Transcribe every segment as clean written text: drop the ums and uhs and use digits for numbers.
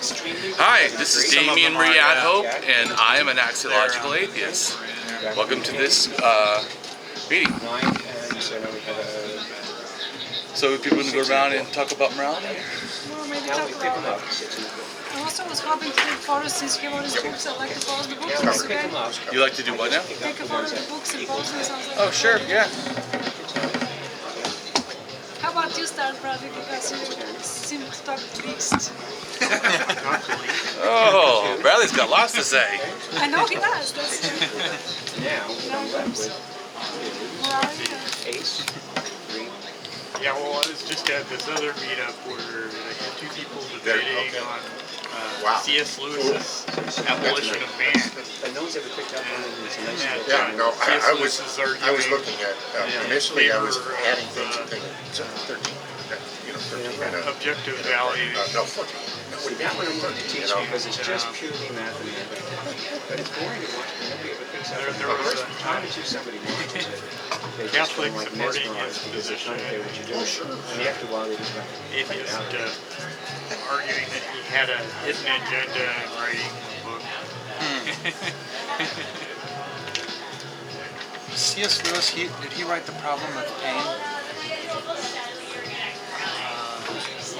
Hi, this is Damien from AtHope, and I am an axiological atheist. Welcome to this meeting. So people going to go around and talk about morality? Well, maybe talk about I also was hoping to take photos since he wrote his books. I'd like to pose the books. Is okay? You like to do what now? Take a photo of the books and pose them. Sounds like Oh, sure, yeah. How about you start, Bradley, because you seem to talk the least. Oh, Bradley's got lots to say. I know he does. That's Yeah, well, I was just at this other meetup where I had two people debating on C.S. Lewis's Abolition of Man. No one's ever picked up on it. Yeah, no, I was looking at, initially I was adding things to thing 13, 13 minutes. Objective value. No, 14. See, that one I'm going to teach because it's just purely mathematical. But it's boring to watch when nobody ever picks up on it. There was The time that somebody watches it, they just Catholic feel like supporting mesmerized his because they position. can't get what you're doing. And after a while they just Atheist arguing that he had a hidden agenda in writing the book. C.S. Lewis, did he write The Problem of Pain?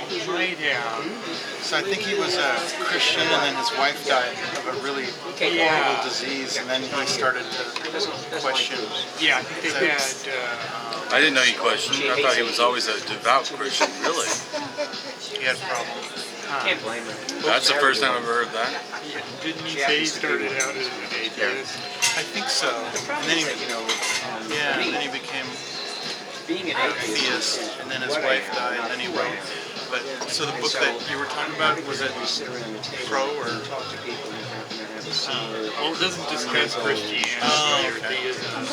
He might have. So I think he was a Christian and then his wife died of a really horrible disease and then he started to question. Yeah, I think they had... I didn't know he questioned. I thought he was always a devout Christian, really. He had problems. can't blame her. That's the first time I've ever heard that. Didn't he say he started out as an atheist? I think so. And then he, and then he became Being an atheist, and then his wife died, and then he wrote. But so the book that you were talking about, was it pro or? Well, it doesn't discuss Christianity or theism.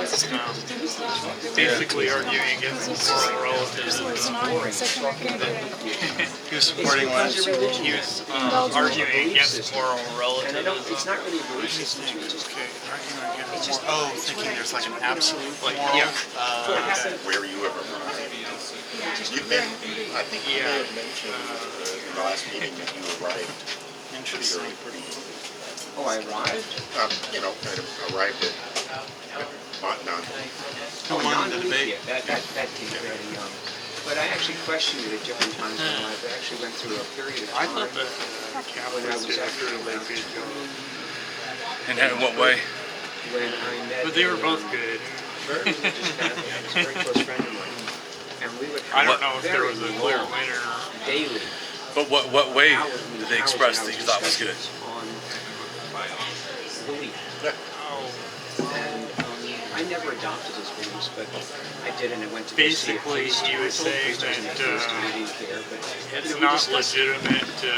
It's just basically arguing against moral relativism. He was supporting what? He was arguing against moral relativism. It's not really a belief system. Oh, thinking there's like an absolute moral. Where you ever You've been, I think you may have mentioned in the last meeting that you arrived pretty early. Oh, I arrived? Kind of arrived at non. Who won the debate? That came very young. But I actually questioned it at different times in my life. I actually went through a period of I time thought that when I Catholics was did a actually really about good job. And in what way? when I met But they were both good. very religious Catholic, he was a very close friend of mine. And we would I don't know if there was a clear winner. daily. But what way did they express that you thought was good? On belief. Oh, And I never adopted his beliefs, but I did, and I went to basically, he was saying that it's not legitimate to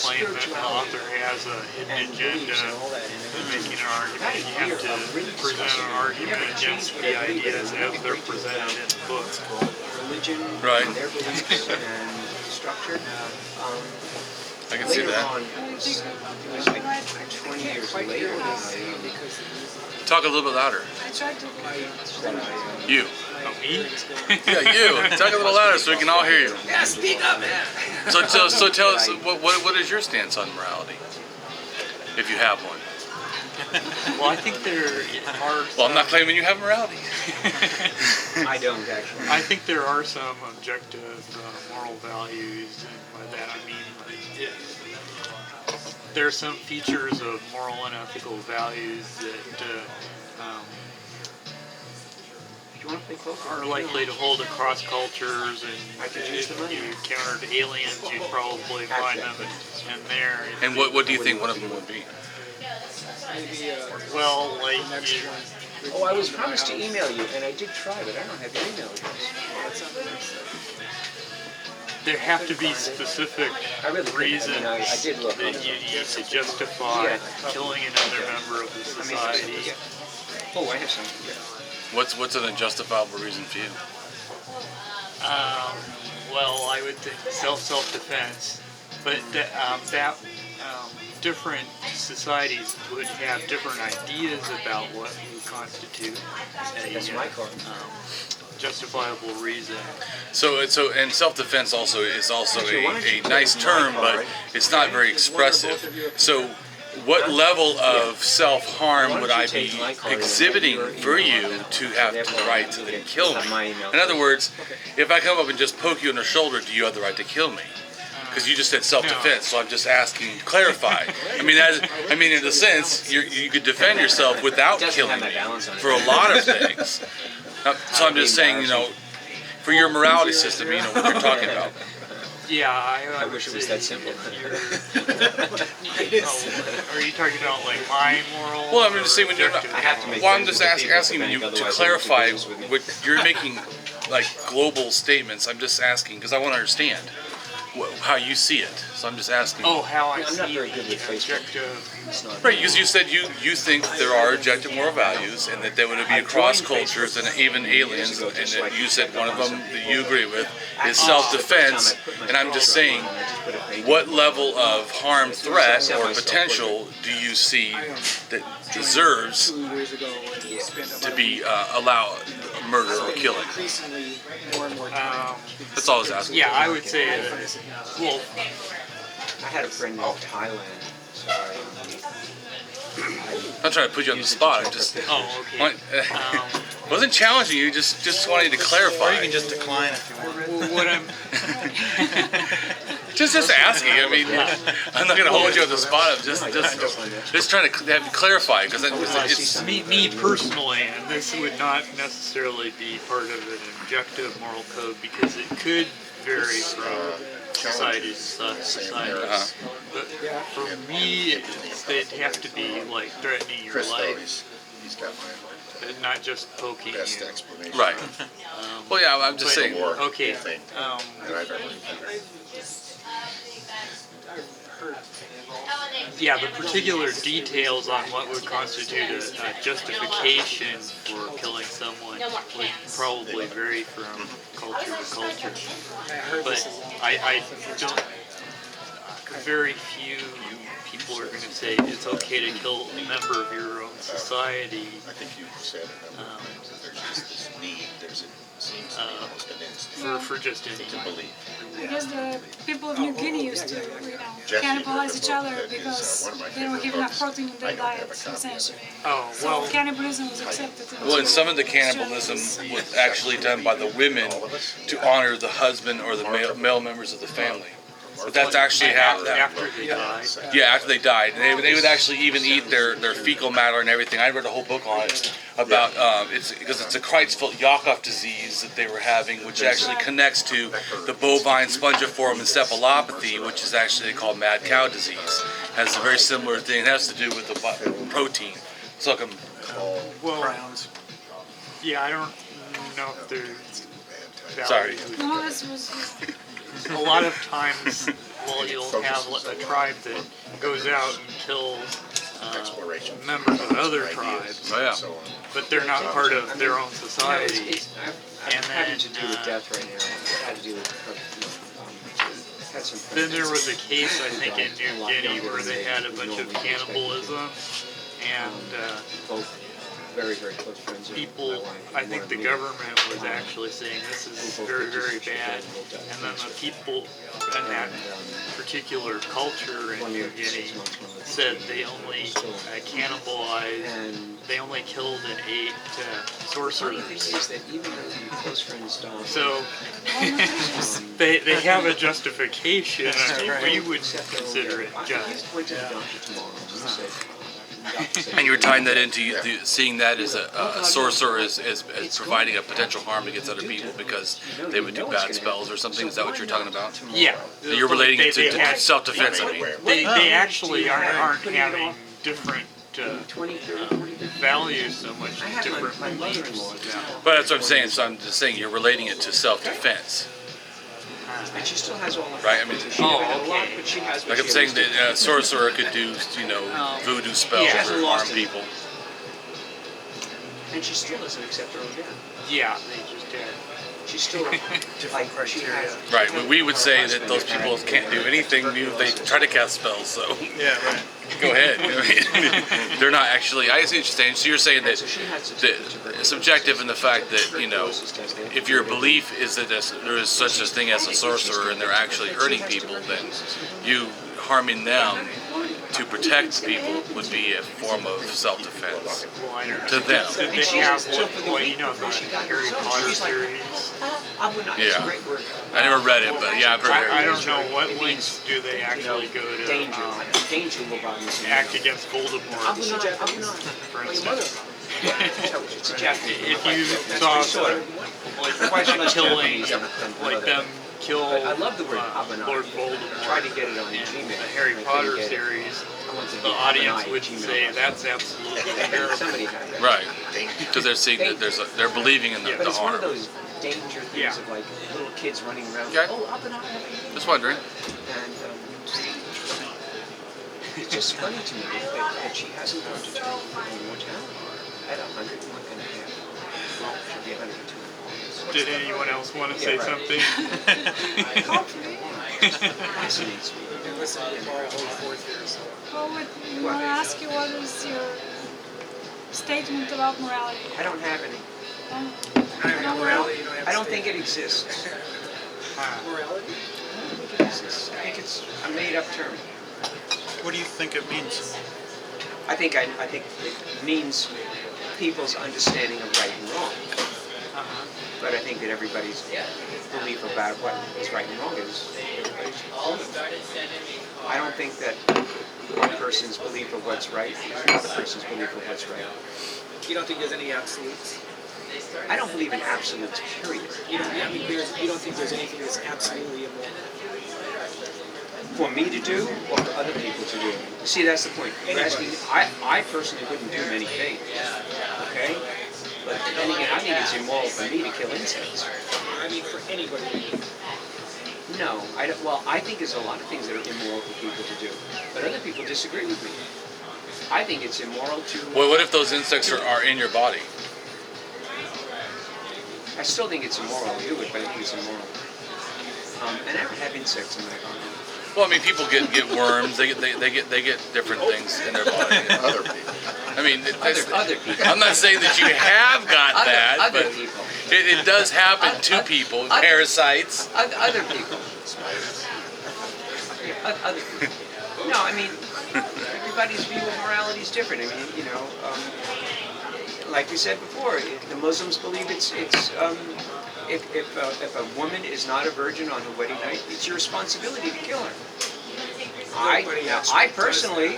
claim that an author has a hidden agenda in making an argument. You have to present an argument against the ideas as they're presented in the book. religion, Right. and their beliefs and structure. I can see Later that. on, it was like 20 years later Talk a little bit louder. I tried to. that I You. Oh, me? Yeah, you. Talk a little louder so we can all hear you. yeah, speak up, man. So tell us, what is your stance on morality? If you have one. Well, I think there are. Well, I'm not claiming you have morality. I don't actually. I think there are some objective moral values, and by that I mean there are some features of moral and ethical values that are likely to hold across cultures, and if you encountered aliens, you'd probably find them in there. And what do you think one of them would be? Well, like Oh, I was promised to email you, and I did try, but I don't have your email address. there have to be specific I really couldn't. reasons I did look. that you need to justify killing another member of the society. Oh, I have some. What's an unjustifiable reason for you? Well, I would think self-defense, but different societies would have different ideas about what would constitute That's my card. justifiable reason. So and self-defense also is also a nice term, but it's not very expressive. So what level of self-harm would I be exhibiting for you to have the right to then kill me? In other words, if I come up and just poke you on the shoulder, do you have the right to kill me? Because you just said self-defense, so I'm just asking, clarify. I mean, in a sense, you could defend yourself without killing me for a lot of things. So I'm just saying, for your morality system, you know what you're talking about. Yeah, I wish it was that simple. Are you talking about like my moral? Well, I'm just saying when you're not. I have to make Well, I'm just friends with asking people, you I think, to otherwise clarify they won't do business with me. what you're making, like global statements. I'm just asking because I want to understand how you see it. So I'm just asking. Oh, how I I'm not see very the good with Facebook. objective. Right, because you said you think there are objective moral values and that they would be across cultures and even aliens, and that you said one of them that you agree with is self-defense, and I'm just saying, what level of harm, threat, or potential do you see that deserves to be allowed murder or killing? That's all I was asking. Yeah, I would say, well, I had a friend in Thailand. So I'm not trying to put you on the spot. I just okay. wasn't challenging you. Just wanted to clarify. Or you can just decline if you want. What I'm Just asking. I mean, I'm not going to hold you on the spot. I'm just trying to have you clarify because it's me personally, and this would not necessarily be part of an objective moral code because it could vary from society to society. But for me, they'd have to be like threatening your life, He's got my not just poking best you. explanation. right. Well, yeah, I'm just but- saying. Okay. Thing Um, that I've ever encountered. Yeah, the particular details on what would constitute a justification for killing someone would probably vary from culture to culture. But I don't, very few people are going to say it's okay to kill a member of your own society. I think you said a number of times that there's just this need, seems to be almost an instinct For just any to believe. I guess the people of New Guinea used to, cannibalize each other because they don't give enough protein in their diets, essentially. Oh, So well, cannibalism was accepted. Well, and some of the cannibalism was actually done by the women to honor the husband or the male members of the family. But that's actually how that. after they die. Yeah, after they died, and they would actually even eat their fecal matter and everything. I read a whole book on it about it's because it's a Creutzfeldt-Jakob disease that they were having, which actually connects to the bovine spongiform encephalopathy, which is actually called mad cow disease. Has a very similar thing. It has to do with the protein. It's like a Well, Browns. yeah, I don't know if there's Sorry. No, this was. A lot of times, well, you'll have a tribe that goes out and kills Exploration. members of other tribes, Oh yeah. So on. but they're not part of their own society. I'm And having then, to deal with death right now. I've had to deal with had some Then there was a case, I think, in New Guinea where they had a bunch of cannibalism, and both very, very close friends. of my people, wife I think wanted the me government was actually saying this is very, very bad. And then the people in that particular culture in New Guinea said they only cannibalized, And they only killed and ate sorcerers. the thing is that even though your close friends don't, So they have a justification. I mean, we would consider it I just. went to the doctor tomorrow and just said, And you were tying that into seeing that as a sorcerer as providing a potential harm against other people because they would do bad spells or something. Is that what you're talking about? Yeah. You're relating it They to had- self-defense. I mean. They actually aren't having different 20, 30, 40 values so much, I had different my beliefs. mother-in-law, But that's what I'm saying. So I'm just saying you're relating it to self-defense, and she still has all of right? I mean, She never had a lot, okay. but she has what like I'm she saying always that a sorcerer could do, voodoo spells Yeah. or harm people. did. And she still doesn't accept her own death. Yeah, they just did. She she's still like criteria. Right. We would say that those people can't do anything new. They try to cast spells, so Yeah, right. go ahead. You know what I mean? They're not actually. I see what you're saying. So you're saying that it's subjective in the fact that, you know, if your belief is that there is such a thing as a sorcerer and they're actually hurting people, then you harming them to protect people would be a form of self-defense to them. Did they have what you know, the Harry Potter series? Yeah. I never read it, but yeah, I've heard I it. don't know what lengths do they actually go to act against Voldemort, for instance. If you saw like killing, like them kill Lord Voldemort Try to get it on in Gmail. the Harry Potter series, the audience would say that's absolutely terrible. Somebody had that. Right. Because they're seeing that they're believing in But the it's one of harm. those danger things Yeah. of like little kids running around. Okay. Oh, up and out. Just wondering. And it's just funny to me that she hasn't gone to term with mortality at 101 and a half. Well, she'll be 102. Did anyone else want to say something? Fascinates me. Well, we want to ask you, what is your statement about morality? I don't have any. Morality. I don't think it exists. Morality? I don't think it exists. I think it's a made-up term. What do you think it means? I think it means people's understanding of right and wrong. But I think that everybody's belief about what is right and wrong is everybody's own. I don't think that one person's belief of what's right is another person's belief of what's right. You don't think there's any absolutes? I don't believe in absolutes, period. You don't think there's anything that's absolutely immoral? For me to do or for other people to do? See, that's the point. You're asking, I personally wouldn't do many things. Okay? But then again, I think it's immoral for me to kill insects. I mean, for anybody. No, I don't. Well, I think there's a lot of things that are immoral for people to do, but other people disagree with me. I think it's immoral to. Well, what if those insects are in your body? I still think it's immoral to do it, but I think it's immoral. And I don't have insects in my body. Well, I mean, people get worms. They get different things in their body. Other people. I mean, Other people. I'm not saying that you have got that, Other but people. it does happen to people. Parasites. Other people. Yeah, other people. No, I mean, everybody's view of morality is different. I mean, you know, like we said before, the Muslims believe it's if a woman is not a virgin on her wedding night, it's your responsibility to kill her. I personally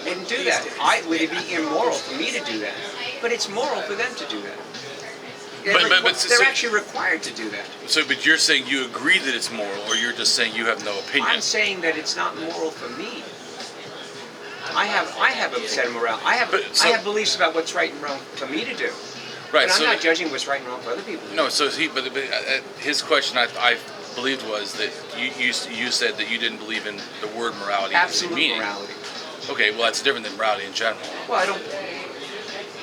wouldn't do that. Would it be immoral for me to do that? But it's moral for them to do that. They're actually required to do that. So, but you're saying you agree that it's moral, or you're just saying you have no opinion? I'm saying that it's not moral for me. I have a set of morale. I have beliefs about what's right and wrong for me to do. Right. But I'm So not judging what's right and wrong for other people. no. So his question, I believed, was that you said that you didn't believe in the word morality. Absolute meaning. morality. Okay. Well, that's different than morality in general. Well, I don't.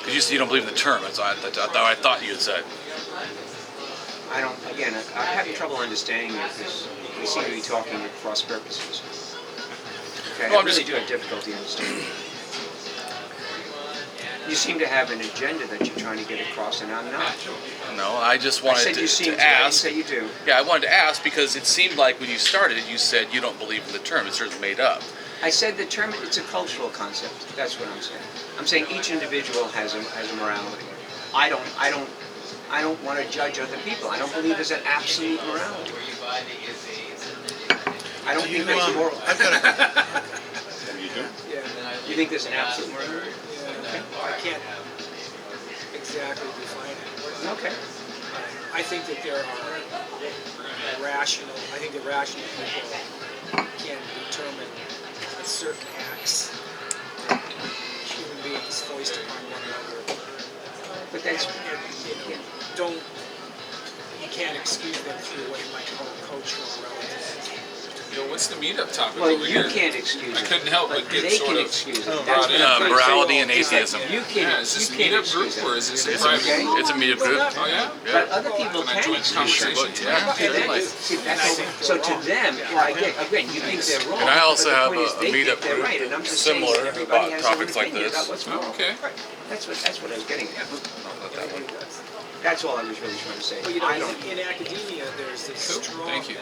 Because you don't believe in the term. That's what I thought you had said. I don't. Again, I'm having trouble understanding you because we seem to be talking at cross purposes. Okay, No, I really do have difficulty understanding. You seem to have an agenda that you're trying to get across, and I'm not. No, I just I wanted said you seem to to. I didn't ask. say you do. Yeah, I wanted to ask because it seemed like when you started, you said you don't believe in the term. It's sort of made up. I said the term, it's a cultural concept. That's what I'm saying. I'm saying each individual has a morality. I don't want to judge other people. I don't believe there's an absolute morality. I don't think that's moral. I've got a, You do? Yeah. You think there's an absolute morality? Yeah. I can't exactly define it. Okay. I think that there are rational. I think that rational people can determine that certain acts that human beings foist upon one another. But that's You can't excuse them through what you might call cultural relativism. what's the meetup topic Well, over you here? can't excuse I it. couldn't help but get They sort can of excuse it. brought That's in. what I'm trying to morality say. and Is that atheism. You Yeah, can't. is this You can't meetup group excuse or it. is this a It's private okay. group? It's a meetup group. Oh yeah? But other people Can I can join the excuse it. conversation? Yeah. And that's, see, that's so to them, well, again, you think they're wrong. And I also but the have point is a they think meetup they're group right, and I'm just saying similar that everybody about has their own topics like opinion this. about what's wrong. Oh, okay. That's what I was getting at. That's all I was really trying to say. Well, you know, I don't. in academia, there's this Cool. strong Thank you.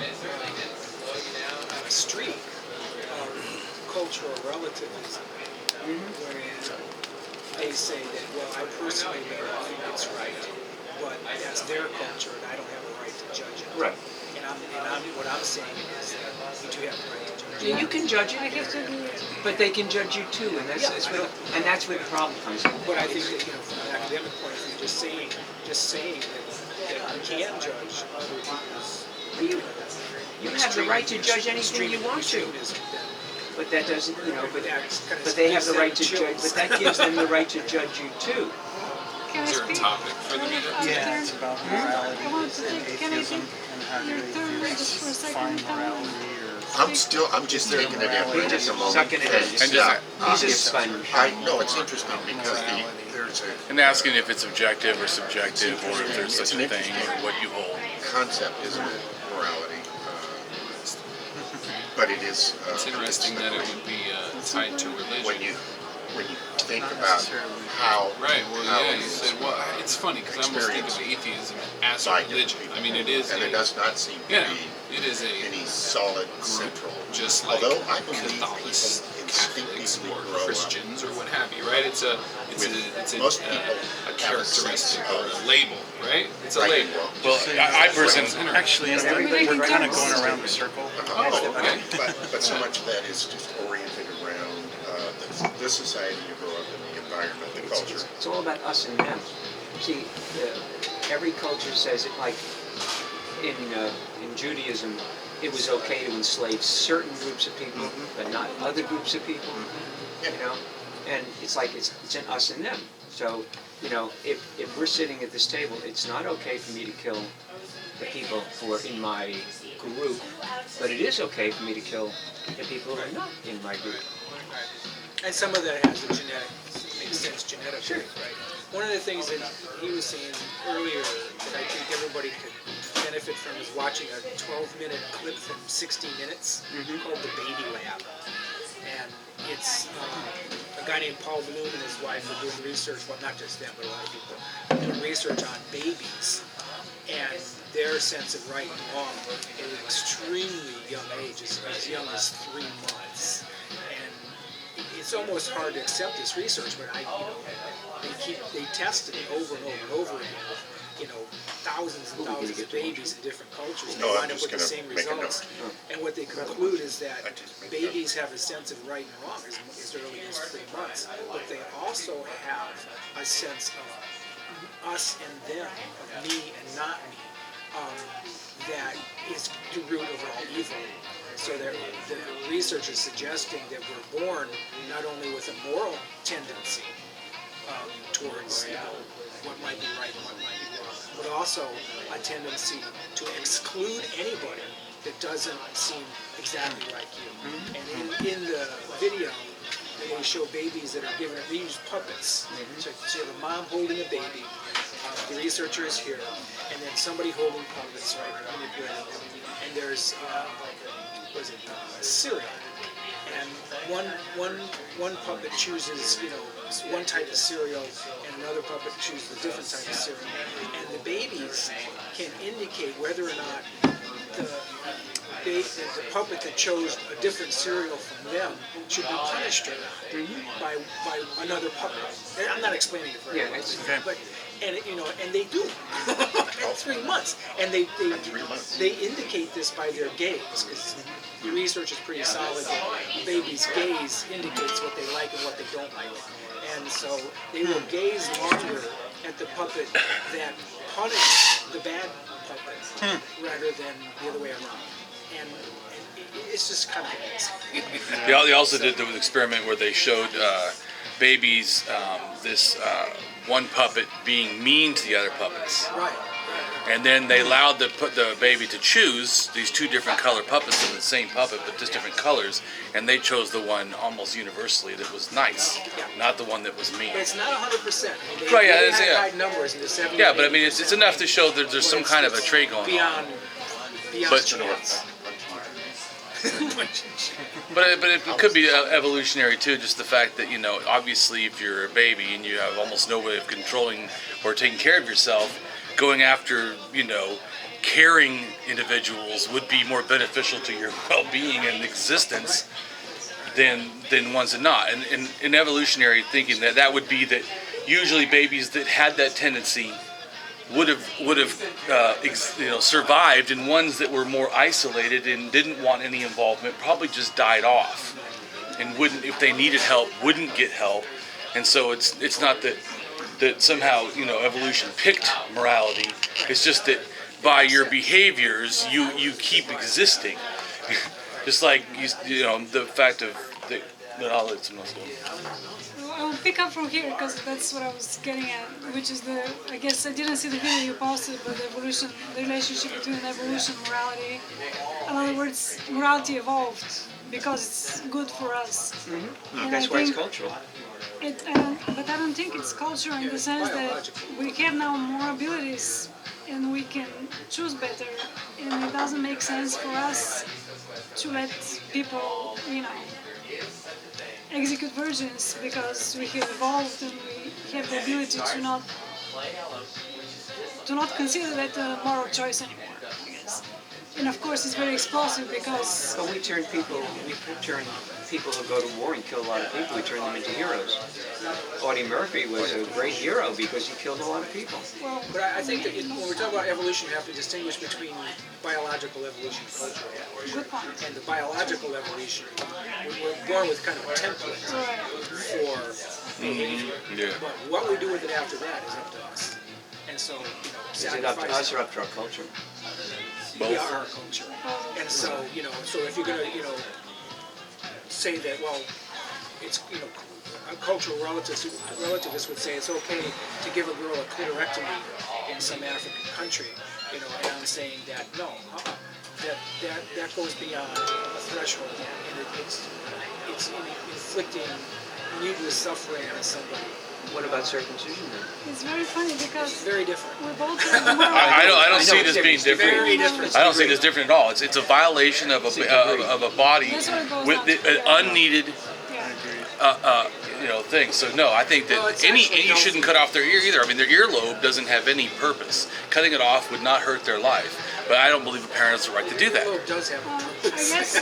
streak of cultural relativism, wherein they say that, well, I personally may not think it's right, but that's their culture, and I don't have a right to judge it. Right. What I'm saying is that we do have the right to judge Yeah, it. you can judge I it, have to agree with you. but they can judge you too, and that's where the problem comes in. But I think that, you know, from an academic point of view, just saying that you can judge other people's You have the right to judge anything you want to. extremism, then But that doesn't, you know, but kind of they have the gives right them to judge. chills. But that gives them the right to judge you too. Can I Is there a speak? topic for the meetup? Yeah, it's about morality I want to and take, can I atheism take and how do your they turn just for a define second? morality I'm just taking it in right at the moment. Sucking it in. And Yeah, He's a sponge. I know, it's interesting because there's a And asking if it's objective or subjective, or if there's such a thing, or what you hold. concept, isn't it, morality? But it is. It's interesting that it would be tied to When religion. you think about how Right, well, how yeah, you said, well, it's funny because I almost think of atheism as a by religion. I mean, it is and it does not seem to yeah, be it is any solid central. just like Although I believe Catholics, people Catholics instinctively or grow up Christians or what have you, right? It's a most people a characteristic or a label, right? It's a right and label. wrong. Well, I personally, Actually, in a way, we're kind of going around the circle. Oh, okay. But so much of that is just oriented around the society you grow up in, the environment, the culture. It's all about us and them. See, every culture says it. Like in Judaism, it was okay to enslave certain groups of people, but not other groups of people. You know, and it's like it's in us and them. So, you know, if we're sitting at this table, it's not okay for me to kill the people who are in my group, but it is okay for me to kill the people who are not in my group. And some of that has a genetic, makes sense genetically, right? One of the things that he was saying earlier that I think everybody could benefit from is watching a 12-minute clip from 60 Minutes called The Baby Lab. And it's a guy named Paul Bloom and his wife are doing research, well, not just them, but a lot of people, doing research on babies and their sense of right and wrong at an extremely young age, as young as 3 months. And it's almost hard to accept this research, but they tested it over and over and over again with, you know, thousands and thousands of babies in different cultures, and they No, I'm wind up just with the gonna same make a results. And what they conclude is that babies have a sense of right and wrong as early as 3 months, but they also have a sense of us and them, of me and not me, that is the root of all evil. So the research is suggesting that we're born not only with a moral tendency towards what might be right and what might be wrong, but also a tendency to exclude anybody that doesn't seem exactly like you. And in the video, they show babies that are given, they use puppets. So you have a mom holding a baby, the researcher is here, and then somebody holding puppets, right, manipulating them. And there's cereal. And one puppet chooses, you know, one type of cereal, and another puppet chooses a different type of cereal. And the babies can indicate whether or not the puppet that chose a different cereal from them should be punished or not by another puppet. And I'm not explaining it very well, but and they do at 3 months, and they indicate this by their gaze, because the research is pretty solid that a baby's gaze indicates what they like and what they don't like, and so they will gaze longer at the puppet that punished the bad puppet rather than the other way around, and it's just kind of amazing. they also did the experiment where they showed babies this one puppet being mean to the other puppets. Right. And then they allowed the baby to choose these two different color puppets in the same puppet, but just different colors. And they chose the one almost universally that was nice, not the one that was mean. But it's not 100%. Right, yeah, they it's- had yeah. high numbers in the 70s. Yeah, but I mean, it's enough to show that there's some kind of a trait going on. Beyond But- chance. But it could be evolutionary too, just the fact that, obviously if you're a baby and you have almost no way of controlling or taking care of yourself, going after, caring individuals would be more beneficial to your well-being and existence than ones that not. And in evolutionary thinking, that would be that usually babies that had that tendency would have survived, and ones that were more isolated and didn't want any involvement probably just died off, and wouldn't, if they needed help, wouldn't get help. And so it's not that somehow evolution picked morality. It's just that by your behaviors you keep existing. Just like the fact of that. I'll let someone else go. I will pick up from here because that's what I was getting at, which is I guess I didn't see the video you posted, but the relationship between evolution and morality. In other words, morality evolved because it's good for us. And That's I why it's think cultural. but I don't think it's culture in the sense that we have now more abilities and we can choose better, and it doesn't make sense for us to let people, execute virgins because we have evolved and we have the ability to not consider that a moral choice anymore, I guess. And of course it's very explosive because But we turn people who go to war and kill a lot of people, we turn them into heroes. Audie Murphy was a great hero because he killed a lot of people. But I think that when we talk about evolution, you have to distinguish between biological evolution and cultural evolution. good point. And the biological evolution, we're born with kind of a template for behavior. Yeah. But what we do with it after that is up to us. And so, Is it up to us or up to our culture? we are our culture. And so, so if you're going to, say that, well, it's, a cultural relativists would say it's okay to give a girl a clitorectomy in some African country, and I'm saying that no, that goes beyond a threshold, and it's inflicting needless suffering on somebody. What about circumcision then? It's very funny It's because very different. we're both I don't see it as being different. Very different. I don't see it as different at all. It's a violation of a body That's what it boils with down to, an yeah. unneeded thing. So no, I think that Well, it's you actually shouldn't cut off their ear either. I mean, their earlobe doesn't have any purpose. Cutting it off would not hurt their life. But I don't believe a parent has the right to do that. It does have I guess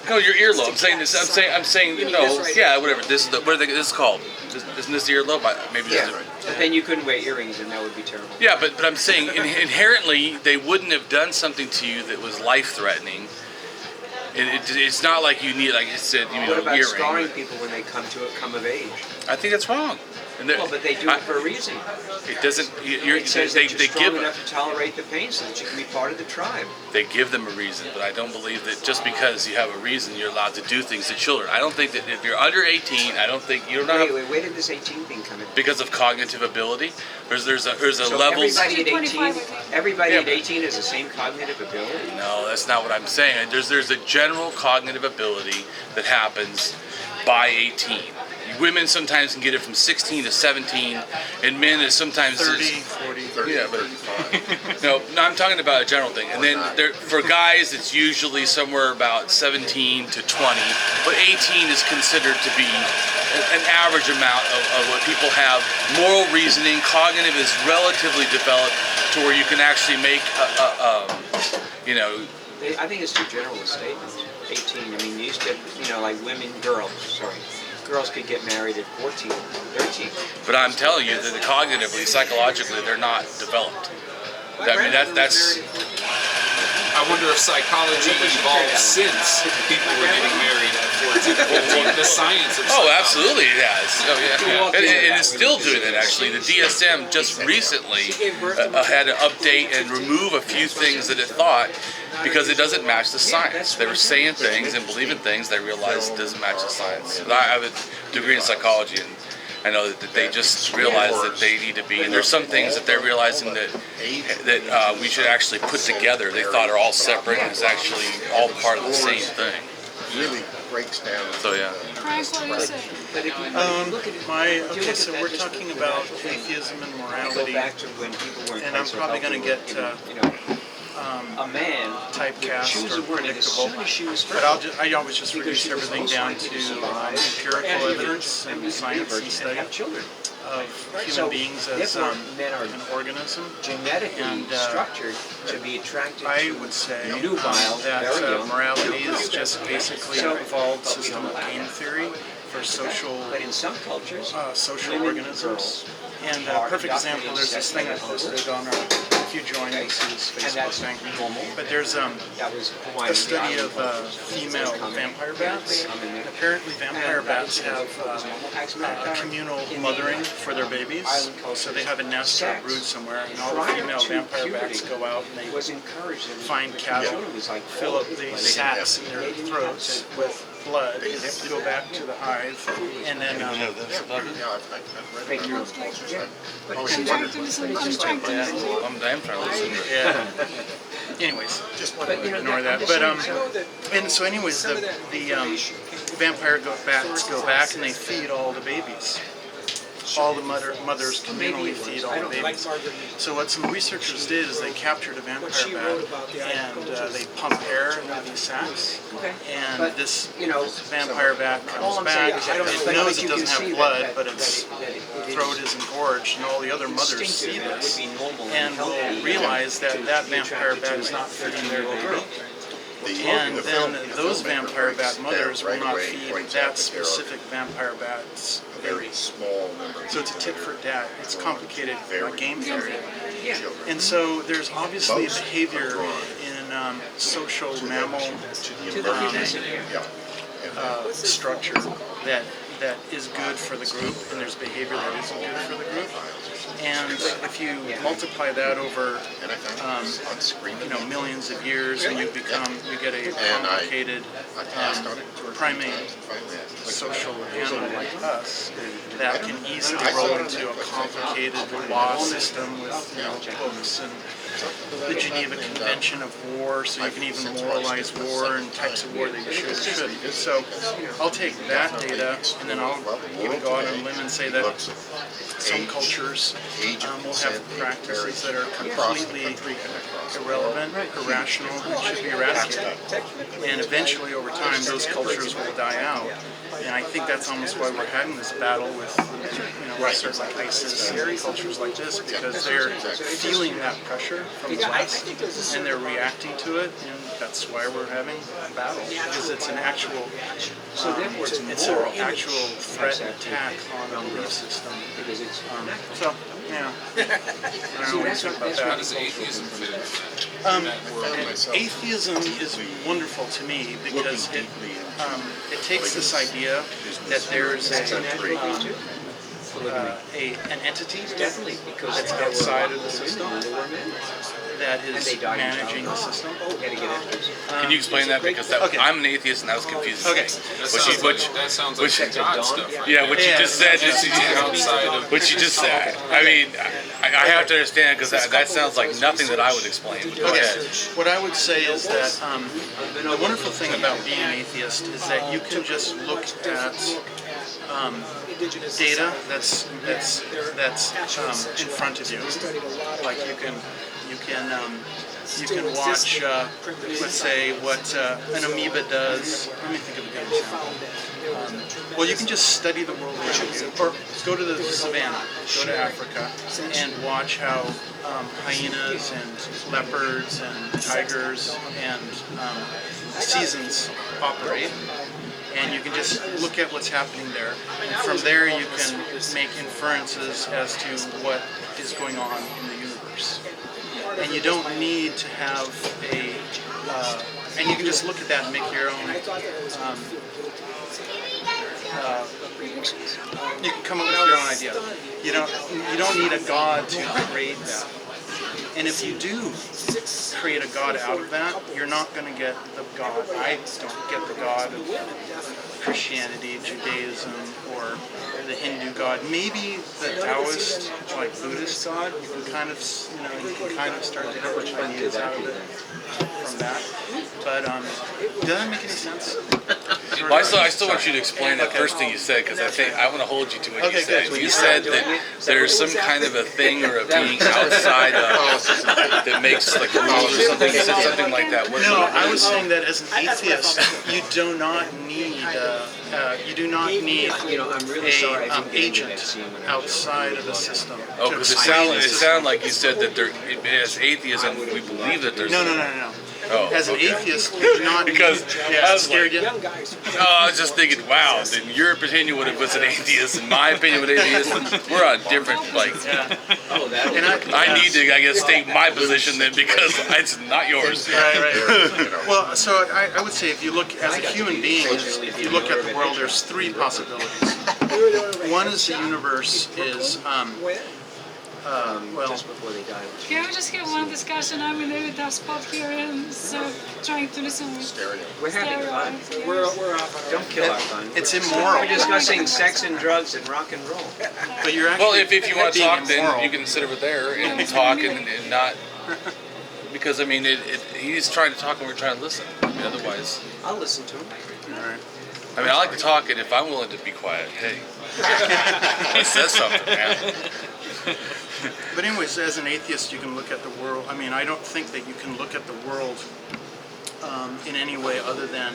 No, your earlobe. I'm saying this. I'm saying You mean no. this right Yeah, whatever. This is this is called. Isn't this the earlobe? Maybe this Yeah, is but then you couldn't wear earrings and that would be terrible. Yeah, but I'm saying inherently they wouldn't have done something to you that was life-threatening. It's not like you need, like you said, What about earring. scarring people when they come of age? I think that's wrong. And Well, but they do it for a reason. It doesn't. It says They that you're strong give enough to tolerate the pain so that you can be part of the tribe. they give them a reason, but I don't believe that just because you have a reason you're allowed to do things to children. I don't think that if you're under 18, I don't think you don't know Wait, where did this 18 thing come in? because of cognitive ability. There's a So levels. everybody at 25, I 18, think. everybody Yeah, at 18 has the same cognitive ability. No, that's not what I'm saying. There's a general cognitive ability that happens by 18. Women sometimes can get it from 16 to 17, and men is sometimes 30, 40, 30, Yeah, but 35. no, I'm talking about a general thing. And then for guys, it's usually somewhere about 17 to 20, but 18 is considered to be an average amount of what people have. Moral reasoning, cognitive is relatively developed to where you can actually make I think it's too general a statement. 18, I mean, you used to, like girls could get married at 14, 13. But I'm telling you that cognitively, psychologically, they're not developed. I mean, that's. I wonder if psychology evolved since people were getting married at 14, 15. The science of Oh, psychology. absolutely it has. Oh, yeah. It is still doing it, actually. The DSM just recently had to update and remove a few things that it thought because it doesn't match the science. They were saying things and believing things they realized it doesn't match the science. I have a degree in psychology, and I know that they just realize that they need to be, and there's some things that they're realizing that we should actually put together. They thought are all separate, and it's actually all part of the same thing. Really breaks down. So yeah. Frank, what do you say? Okay, so we're talking about atheism and morality, and I'm probably going to get a man typecast or predictable, but I always just reduce everything down to empirical evidence and science and study of human beings as an organism. genetically structured to be attracted I to would say nubile, that morality is just basically an evolved system of game theory for social but in some cultures, social organisms. And a perfect example, there's this thing I posted on our, if you join Lucy's Facebook thing, but there's that was Hawaiian a study of Island. female vampire bats. Apparently vampire bats have a communal mothering for their babies, so they have a nest or a brood somewhere, and all the female vampire bats go out and they was encouraged and find cattle, fill up these sacs in their throats with blood, go back to the hive, and then thank you. I'm trying to listen. I'm trying to listen. I'm trying to listen. yeah. Anyways, ignore that. But and so anyways, the vampire bats go back and they feed all the babies. All the mothers communally feed all the babies. So what some researchers did is they captured a vampire bat and they pump air into these sacs. And this vampire bat comes back. It knows it doesn't have blood, but its throat is engorged, and all the other mothers see this and will realize that that vampire bat is not feeding their baby. And then those vampire bat mothers will not feed that specific vampire bat's Very small number. so it's a tit for tat. It's complicated game theory. And so there's obviously behavior in social mammal structure that is good for the group, and there's behavior that isn't good for the group. And if you multiply that over millions of years, and you get a complicated primate social animal like us that can easily roll into a complicated law system with books and the Geneva Convention of War, so you can even moralize war and types of war that you should or shouldn't. So I'll take that data, and then I'll even go out on a limb and say that some cultures will have practices that are completely irrelevant, irrational, and should be eradicated. And eventually, over time, those cultures will die out. And I think that's almost why we're having this battle with, certain like ISIS and cultures like this, because they're feeling that pressure from the West, and they're reacting to it, and that's why we're having a battle, because it's an actual, it's an actual threat and attack on our belief system. So, yeah, I don't know what you think about How that. does atheism fit in that world? Atheism is wonderful to me because it takes this idea that there's an entity that's outside of the system that is managing the system. Can you explain that? Because I'm an atheist and that was confusing. Okay. That sounds like some God stuff. Yeah, what you just said. Outside of What you just said. I mean, I have to understand because that sounds like nothing that I would explain. Okay. What I would say is that the wonderful thing about being an atheist is that you can just look at data that's in front of you. Like you can watch, let's say, what an amoeba does. Let me think of a good example. Well, you can just study the world around you, or go to the savannah, go to Africa, and watch how hyenas and leopards and tigers and seasons operate. And you can just look at what's happening there. And from there you can make inferences as to what is going on in the universe. And you don't need to have and you can just look at that and make your own, you can come up with your own idea. You don't need a God to create that. And if you do create a God out of that, you're not going to get the God. I don't get the God of Christianity, Judaism, or the Hindu God. Maybe the Taoist, like Buddhist God. You can kind of, you can kind of start to get ideas out of it from that. But does that make any sense? Well, I still want you to explain that first thing you said, because I want to hold you to what you said. good. You said that there's some kind of a thing or a being outside of that makes like rules or something. You said something like that. No, I was saying that as an atheist, you do not need I'm really sorry. an agent outside of the system. Oh, because it sounded like you said that as atheism, we believe that there's... No. Oh, As an okay. atheist, you do not Because need, I was scared like, you? Young guys. I was just thinking, wow, then your opinion was an atheist, and my opinion was an atheist. We're on different, like... Yeah. And I need to, I guess, state my position then, because it's not yours. Right. Well, so I would say if you look, as a human being, if you look at the world, there's three possibilities. One is the universe is, well, just before they died. Can we just get one discussion? I'm in a tough spot here, and so trying to listen with We're having fun. stereo. We're off on our Don't kill our fun. it's immoral. We're discussing sex and drugs and rock and roll. But you're actually Well, if you want to being talk, then immoral. you can sit over there and talk and not... Because, I mean, he's trying to talk and we're trying to listen. I mean, otherwise... I'll listen to him. All right. I mean, I like to talk, and if I'm willing to be quiet, hey. He says something, man. But anyways, as an atheist, you can look at the world. I mean, I don't think that you can look at the world in any way other than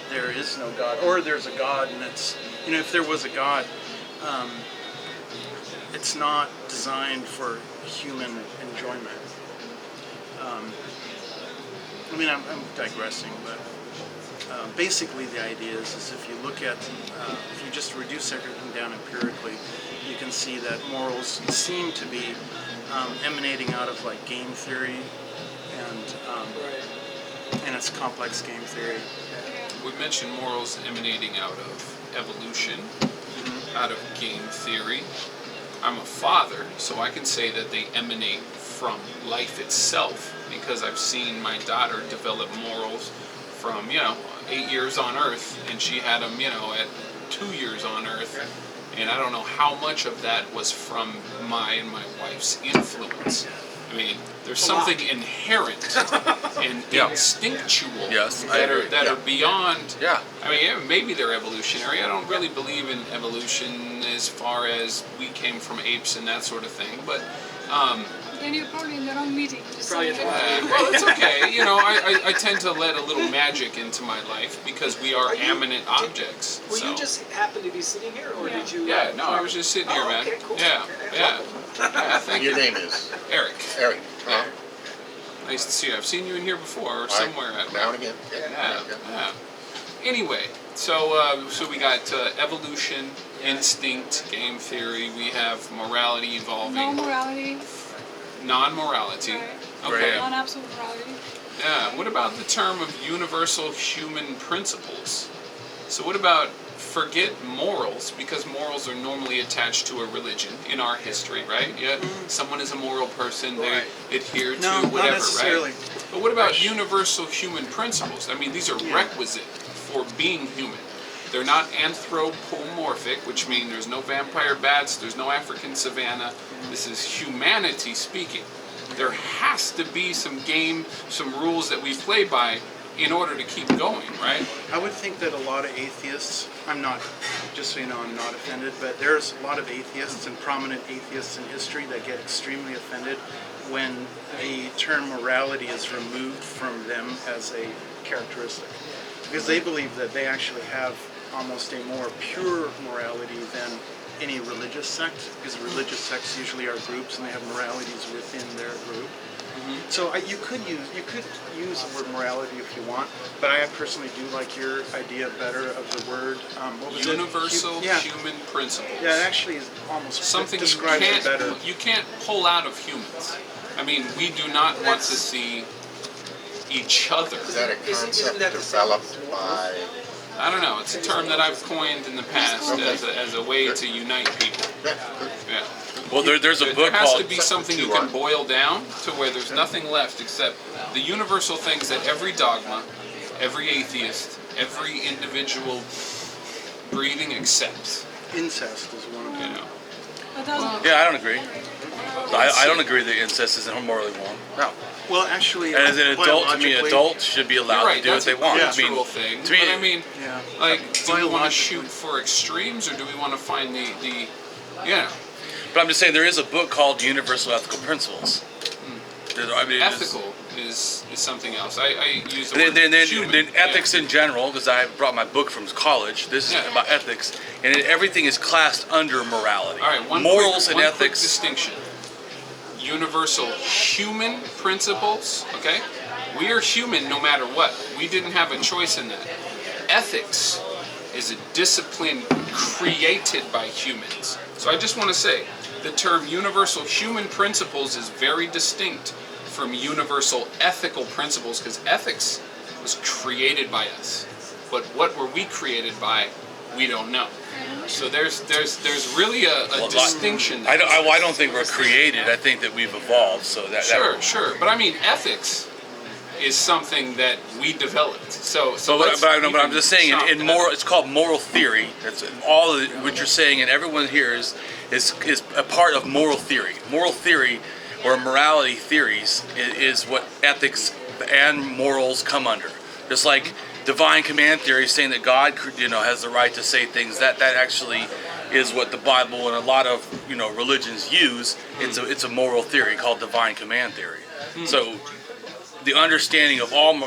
there is no God, or there's a God, and it's, if there was a God, it's not designed for human enjoyment. I mean, I'm digressing, but basically the idea is if you look at, if you just reduce everything down empirically, you can see that morals seem to be emanating out of like game theory and it's complex game theory. We mentioned morals emanating out of evolution, out of game theory. I'm a father, so I can say that they emanate from life itself, because I've seen my daughter develop morals from, 8 years on Earth, and she had them, at 2 years on Earth. And I don't know how much of that was from my and my wife's influence. I mean, there's something inherent and instinctual that are beyond. Yeah. I mean, maybe they're evolutionary. I don't really believe in evolution as far as we came from apes and that sort of thing. But Then you're probably in the wrong meeting. Just Probably saying. well, it's okay. I tend to let a little magic into my life because we are eminent objects. Were so. you just happen to be sitting here, or did you? Yeah, no, I was just sitting here, man. Okay, cool. Yeah. Thank Your you. name is? Eric. Eric. Yeah. Nice to see you. I've seen you in here before, or somewhere. Now and again. Yeah. Anyway, so we got evolution, instinct, game theory. We have morality No evolving, morality. non-morality. Right. Okay. Non-absolute morality. Yeah. What about the term of universal human principles? So what about forget morals, because morals are normally attached to a religion in our history, right? Yeah. Someone is a moral person, they adhere to No, whatever, not necessarily. right? But what about universal human principles? I mean, these are requisite for being human. They're not anthropomorphic, which means there's no vampire bats, there's no African savanna. This is humanity speaking. There has to be some rules that we play by in order to keep going, right? I would think that a lot of atheists, I'm not, just so you know, I'm not offended, but there's a lot of atheists and prominent atheists in history that get extremely offended when the term morality is removed from them as a characteristic. Because they believe that they actually have almost a more pure morality than any religious sect, because religious sects usually are groups and they have moralities within their group. So you could use the word morality if you want, but I personally do like your idea better of the word what was Universal it? human principles. Yeah, it actually is almost Something describes it better. you can't pull out of humans. I mean, we do not want to see each other. Is that a Isn't concept that the developed by? I don't know. It's a term that I've coined in the past as a way to unite people. Yeah, good. Yeah. Well, there's a There book has called. to be something you can boil down to where there's nothing left except the universal things that every dogma, every atheist, every individual breathing accepts. Incest is one of them. You know. But that's Yeah, I don't agree. I don't agree that incest isn't morally wrong. No. Well, actually, And as an adult, to me, biologically- adults should be allowed You're right, to do what that's they a want. cultural thing. to me, But I mean, Yeah. like, do we want to Biologically- shoot for extremes, or do we want to find the yeah, but I'm just saying there is a book called Universal Ethical Principles. I mean, it's- ethical is something else. I use the Then, word then, then, human. then yeah. ethics in general, because I brought my book from college. This is Yeah. about ethics, and everything is classed under morality. All right, Morals and quick ethics. distinction. Universal human principles, okay? We are human no matter what. We didn't have a choice in that. Ethics is a discipline created by humans. So I just want to say, the term universal human principles is very distinct from universal ethical principles, because ethics was created by us. But what were we created by? We don't know. So there's really a distinction there. I don't think we're created. I think that we've evolved. So that Sure. But I mean, ethics is something that we developed. So But I'm just saying, stop in that. moral, it's called moral theory. That's all of what you're saying, and everyone here is a part of moral theory. Moral theory, or morality theories, is what ethics and morals come under. Just like divine command theory, saying that God, has the right to say things. That actually is what the Bible and a lot of religions use. It's a moral theory called divine command theory. So the understanding of all,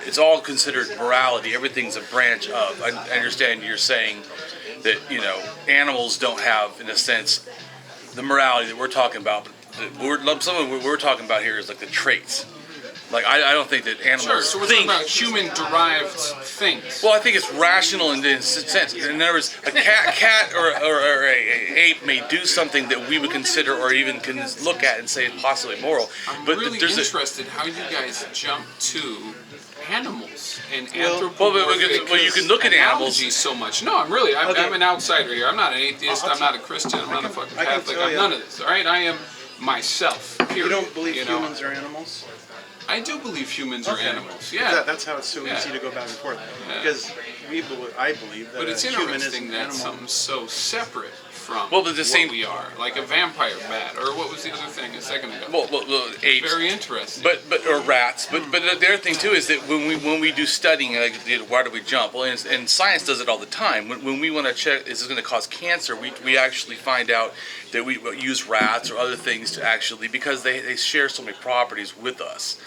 it's all considered morality. Everything's a branch of. I understand you're saying that animals don't have, in a sense, the morality that we're talking about. But some of what we're talking about here is like the traits. Like I don't think that animals Sure, so we're think. talking about human-derived things. Well, I think it's rational in a sense. In other words, a cat or a ape may do something that we would consider or even can look at and say is possibly moral. I'm But really there's interested how you guys jump to animals and Well, anthropomorphic you can look at animals. analogies so much. No, I'm an outsider here. I'm not an atheist. I'm not a Christian. I'm not a fucking I can Catholic. tell I'm you. none of this. All right, I am myself. Period. You don't believe You know? humans are animals? I do believe humans are Okay. animals. Yeah. That's how it's so Yeah. easy to go back and forth. Yeah. Because I believe that But it's a human is interesting an that animal. something so separate from Well, but the what same- we are, like a vampire bat, or what was the other thing a second ago? Well, apes. Very interesting. But or rats. But the other thing too is that when we do studying, like why do we jump? Well, and science does it all the time. When we want to check is this going to cause cancer, we actually find out that we use rats or other things to actually, because they share so many properties with us.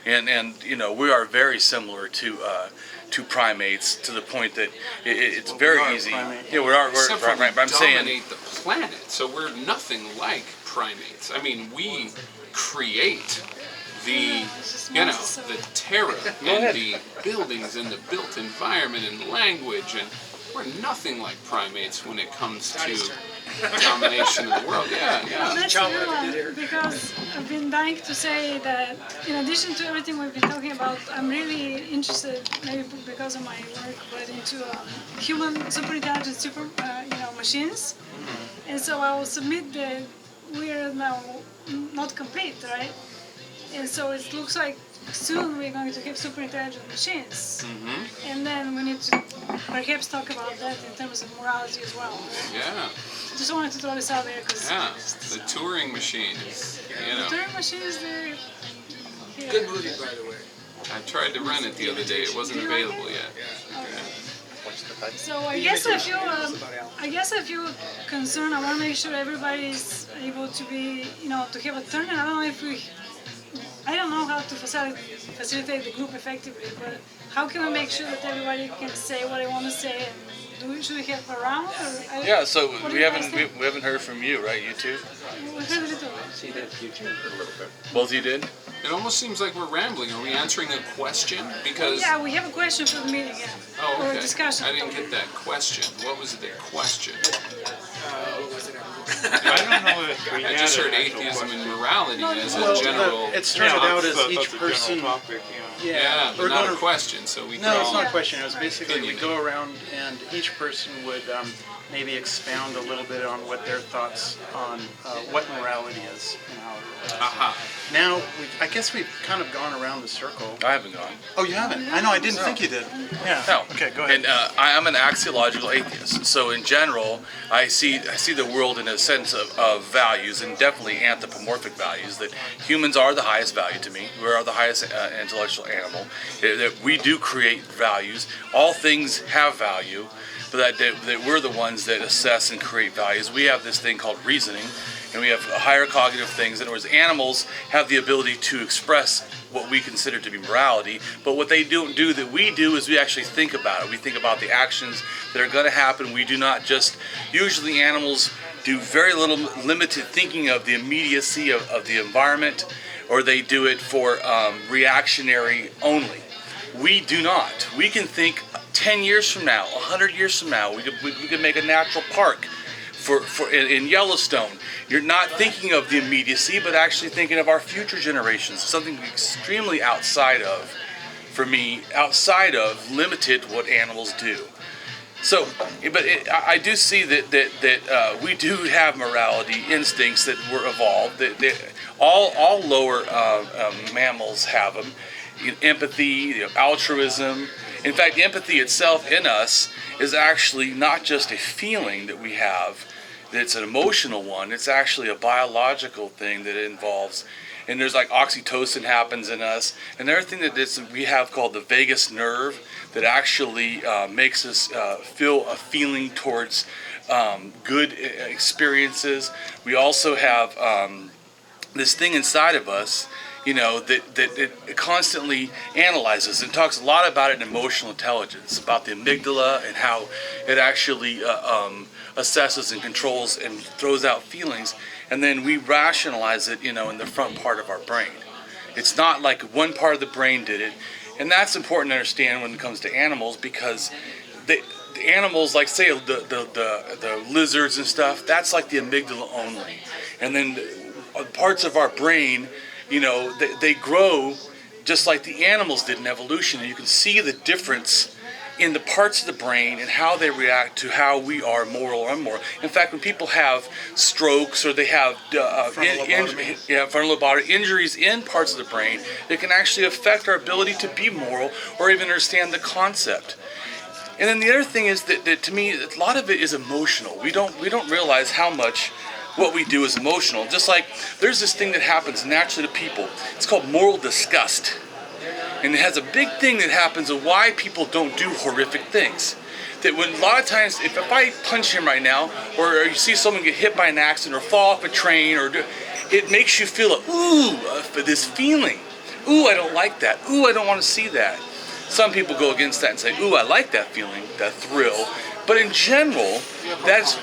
Yeah. And we are very similar to primates, to the point that it's we very are a easy. primate. Yeah, we're Except for primate. But I'm we saying. dominate the planet, so we're nothing like primates. I mean, we create the, the terra and the buildings and the built environment and language, and we're nothing like primates when it comes to domination of the world. Yeah. That's a good one, because I've been dying to say that in addition to everything we've been talking about, I'm really interested, maybe because of my work, but into human superintelligent machines. And so I will submit that we are now not complete, right? And so it looks like soon we're going to have super intelligent machines. And then we need to perhaps talk about that in terms of morality as well. Yeah. Just wanted to throw this out there because Yeah. The Turing machine is, the Turing machines, they're Good movie, by the way. I tried to rent it the other day. It wasn't available yet. So I guess I feel concerned. I want to make sure everybody's able to be, to have a turn. And I don't know how to facilitate the group effectively, but how can we make sure that everybody can say what they want to say? And should we have a round? Yeah, so what do we you guys haven't think? we haven't heard from you, right? You two? We heard a little. See that future a little bit. Both of you did? It almost seems like we're rambling. Are we answering a question? Because Yeah, we have a question for the meeting, yeah. oh, Or okay. a discussion. I didn't get that question. What was the question? What was it? I don't know if we I just heard atheism and morality as Well, a general. it started out as each person. Yeah, but we're not going a question. So we No, it's can not a Yeah. question. It was basically we go around and and each person would maybe expound a little bit on what their thoughts on what morality is and how it relates. Now, I guess we've kind of gone around the circle. I haven't gone. Oh, you haven't? I know, I didn't think you did. Yeah. No. Okay, go ahead. And I'm an axiological atheist. So in general, I see the world in a sense of values, and definitely anthropomorphic values, that humans are the highest value to me. We are the highest intellectual animal. That we do create values. All things have value, but that we're the ones that assess and create values. We have this thing called reasoning, and we have higher cognitive things. In other words, animals have the ability to express what we consider to be morality, but what they don't do that we do is we actually think about it. We think about the actions that are going to happen. We do not just, usually animals do very little limited thinking of the immediacy of the environment, or they do it for reactionary only. We do not. We can think 10 years from now, 100 years from now, we could make a natural park in Yellowstone. You're not thinking of the immediacy, but actually thinking of our future generations, something extremely outside of, for me, outside of limited what animals do. So, but I do see that we do have morality instincts that were evolved. That all lower mammals have them. Empathy, altruism. In fact, empathy itself in us is actually not just a feeling that we have, that it's an emotional one. It's actually a biological thing that it involves. And there's like oxytocin happens in us. Another thing that we have called the vagus nerve that actually makes us feel a feeling towards good experiences. We also have this thing inside of us, that it constantly analyzes and talks a lot about it in emotional intelligence, about the amygdala and how it actually assesses and controls and throws out feelings, and then we rationalize it, in the front part of our brain. It's not like one part of the brain did it, and that's important to understand when it comes to animals, because the animals, like say the lizards and stuff, that's like the amygdala only, and then parts of our brain, they grow just like the animals did in evolution, and you can see the difference in the parts of the brain and how they react to how we are moral or immoral. In fact, when people have strokes or they have frontal lobotomy injuries in parts of the brain, it can actually affect our ability to be moral or even understand the concept. And then the other thing is that to me, a lot of it is emotional. We don't realize how much what we do is emotional. Just like there's this thing that happens naturally to people. It's called moral disgust. And it has a big thing that happens of why people don't do horrific things. That when a lot of times, if I punch him right now, or you see someone get hit by an accident or fall off a train, it makes you feel this feeling. Ooh, I don't like that. Ooh, I don't want to see that. Some people go against that and say, ooh, I like that feeling, that thrill. But in general, that's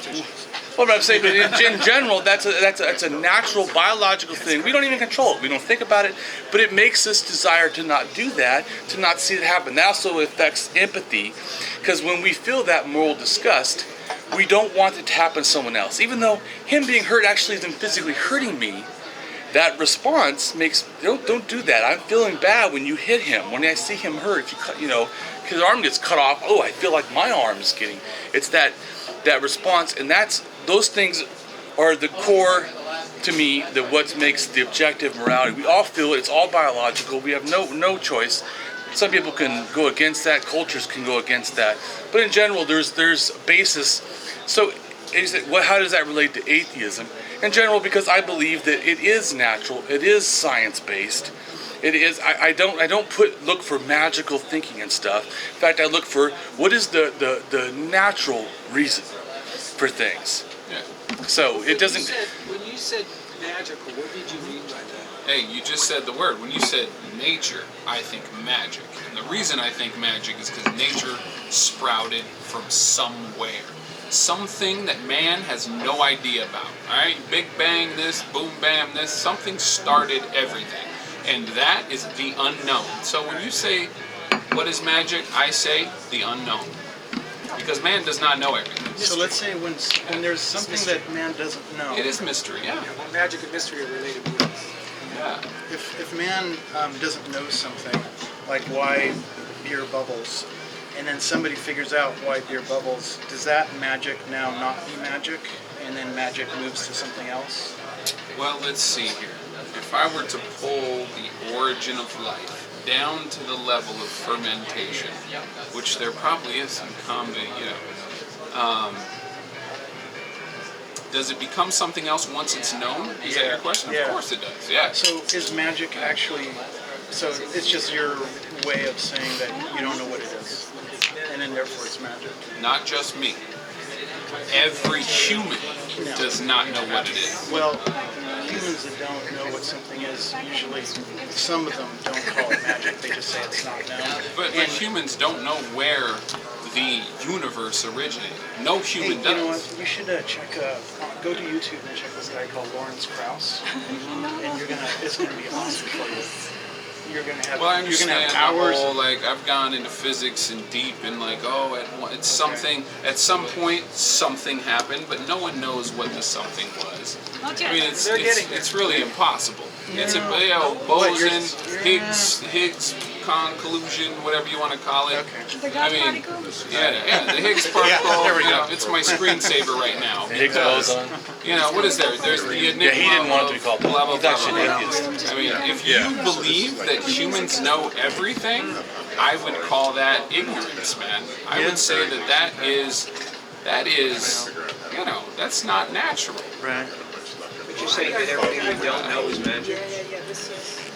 what I'm saying. But in general, that's a natural biological thing. We don't even control it. We don't think about it. But it makes us desire to not do that, to not see it happen. That also affects empathy, because when we feel that moral disgust, we don't want it to happen to someone else. Even though him being hurt actually isn't physically hurting me, that response makes, don't do that. I'm feeling bad when you hit him. When I see him hurt, his arm gets cut off. Oh, I feel like my arm is getting. It's that response, and those things are the core to me. That what makes the objective morality. We all feel it. It's all biological. We have no choice. Some people can go against that. Cultures can go against that. But in general, there's a basis. So, how does that relate to atheism? In general, because I believe that it is natural, it is science-based. It is. I don't look for magical thinking and stuff. In fact, I look for what is the natural reason for things. Yeah. So it doesn't. When you said magical, what did you mean by that? Hey, you just said the word. When you said nature, I think magic. And the reason I think magic is because nature sprouted from somewhere. Something that man has no idea about. Alright? Big bang this, boom bam this. Something started everything. And that is the unknown. So when you say, what is magic? I say the unknown. Because man does not know everything. So let's say when there's something that man doesn't know. It is mystery, yeah. Well, magic and mystery are related words. Yeah. If man doesn't know something, like why beer bubbles, and then somebody figures out why beer bubbles, does that magic now not be magic, and then magic moves to something else? Well, let's see here. If I were to pull the origin of life down to the level of fermentation, which there probably is some does it become something else once it's known? Is that your question? Yeah. Of course it does, yeah. So is magic actually, so it's just your way of saying that you don't know what it is, and then therefore it's magic? Not just me. Every human does not know what it is. Well, humans that don't know what something is, usually some of them don't call it magic, they just say it's not known. But humans don't know where the universe originated. No human Hey, does. you know what? You should go to YouTube and check this guy called Lawrence Krauss, and it's gonna be awesome for you. You're gonna have, Well, I you're gonna understand have the hours. whole, like, I've gone into physics and deep and it's something, at some point something happened, but no one knows what the something was. Not I yet. mean, it's really impossible. It's a boson, Higgs conclusion, whatever you want to call it. The God I mean, particle? yeah, the Higgs particle. there we go. It's my screensaver right now. Higgs because, boson. what is there? There's the enigma. Yeah, he didn't want it to be called that. blah, blah, He's blah, actually blah, an blah. atheist. I mean, if you believe that humans know everything, I would call that ignorance, man. I would say that is, that's not natural. Right. But you're saying that everything we don't know is magic?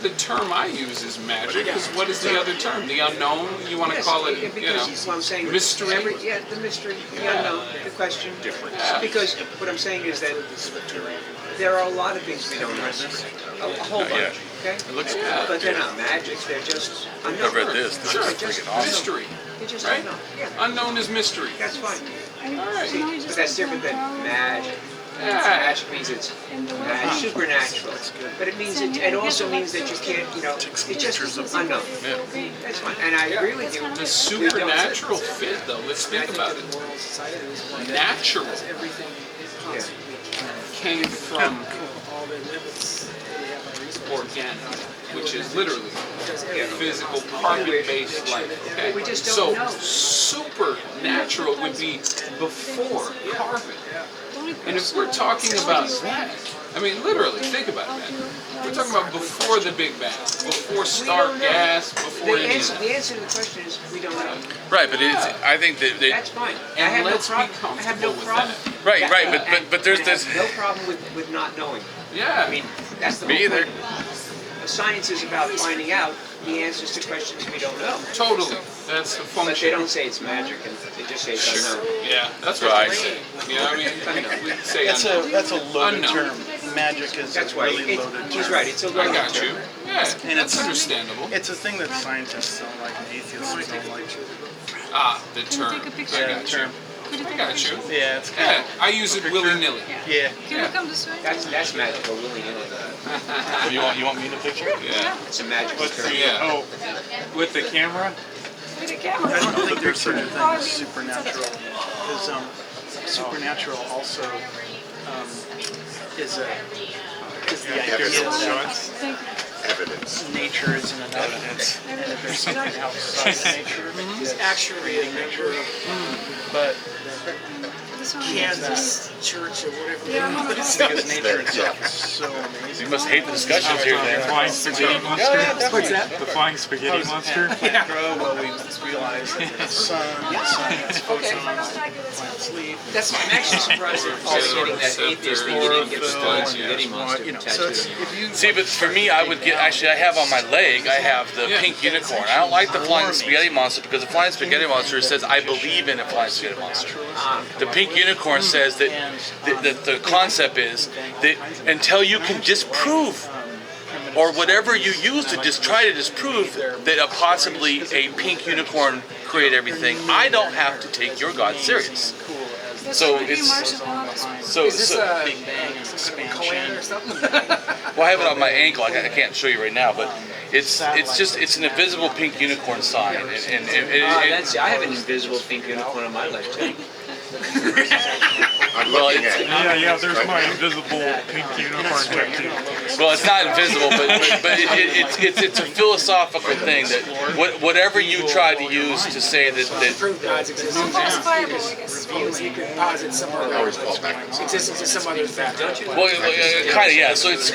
The term I use is magic, because what is the other term? The unknown? You want to call it, Because what I'm saying is mystery? the mystery, the unknown, the question. Because what I'm saying is that there are a lot of things we don't know. A whole bunch, okay? It looks good. But they're not magic, they're just unknown. I've read this. This Sure, is freaking awesome. mystery, They're just right? unknown. Yeah, Unknown is mystery. that's fine. Alright. But that's different than magic. Yeah. Magic means it's supernatural. But it means it also means that you can't, it's just unknown. That's fine. And I agree with you. The supernatural fit, though, let's think about it. Natural Everything Yeah. came from all the limits that we have on resources. organic, which is literally Yeah. physical carbon-based life. Okay? We just don't know. Supernatural would be before carbon. And if we're talking about that, I mean, literally, think about it, man. We're talking about before the Big Bang, before star gas, before The any answer, of the that. answer to the question is we don't know. Right, but I think that That's fine. I And have no let's be problem. I have no comfortable with problem. that. Right, right, And but there's I have this. no problem with not knowing. Yeah. I mean, that's the Me whole either. point. Science is about finding out the answers to questions we don't know. Totally. That's the But they function. don't say it's magic, and they just say it's unknown. Yeah, that's what Right. I say. You know what I mean? We say That's a loaded Unknown. term. Magic is That's a why really loaded term. he's right. It's a I loaded got term. you. Yeah, And that's it's- understandable. It's a thing that scientists don't like and atheists don't like. The term. Take a picture. I Yeah, got the you. term. I got you. Yeah, it's kind Yeah, I use it willy-nilly. yeah. Can you come this way? That's magical, willy-nilly. You want me in the picture? Yeah. It's a magical term. Yeah. With the camera? With the I camera. don't think there's such a thing as supernatural. Because supernatural also is the idea that Thank you. Evidence. nature isn't enough, and that there's something outside nature that's Actually, creating nature. But This one. Kansas church or whatever. Yeah, I'm on the because nature itself is so amazing. You must hate the discussions here, man. Flying spaghetti monster? What's that? The flying spaghetti monster? Plant grow, well, we realize that the sun has photons, plants leaf. That's I'm actually surprised that Paul's getting that atheist thing. He didn't get the flying spaghetti monster You know, tattooed so it's, on him. if you See, but for me, I would get. Actually, I have on my leg. I have the pink unicorn. I don't like the flying spaghetti monster because the flying spaghetti monster says I believe in a flying spaghetti monster. The pink unicorn says that the concept is that until you can disprove or whatever you use to just try to disprove that possibly a pink unicorn created everything, I don't have to take your God serious. So it's so Is this a Big Bang and Cohen expansion. or something? well, I have it on my ankle. I can't show you right now, but it's an invisible pink unicorn sign, and I have an invisible pink unicorn on my life too. I'm looking at it. Yeah, there's my invisible pink unicorn tattoo. well, it's not invisible, but it's a philosophical thing that whatever you try to use to say that Prove God's existence. Unfalsifiable, I guess. is what You could posit some other existence of some other fact. well, kind of, yeah. So it's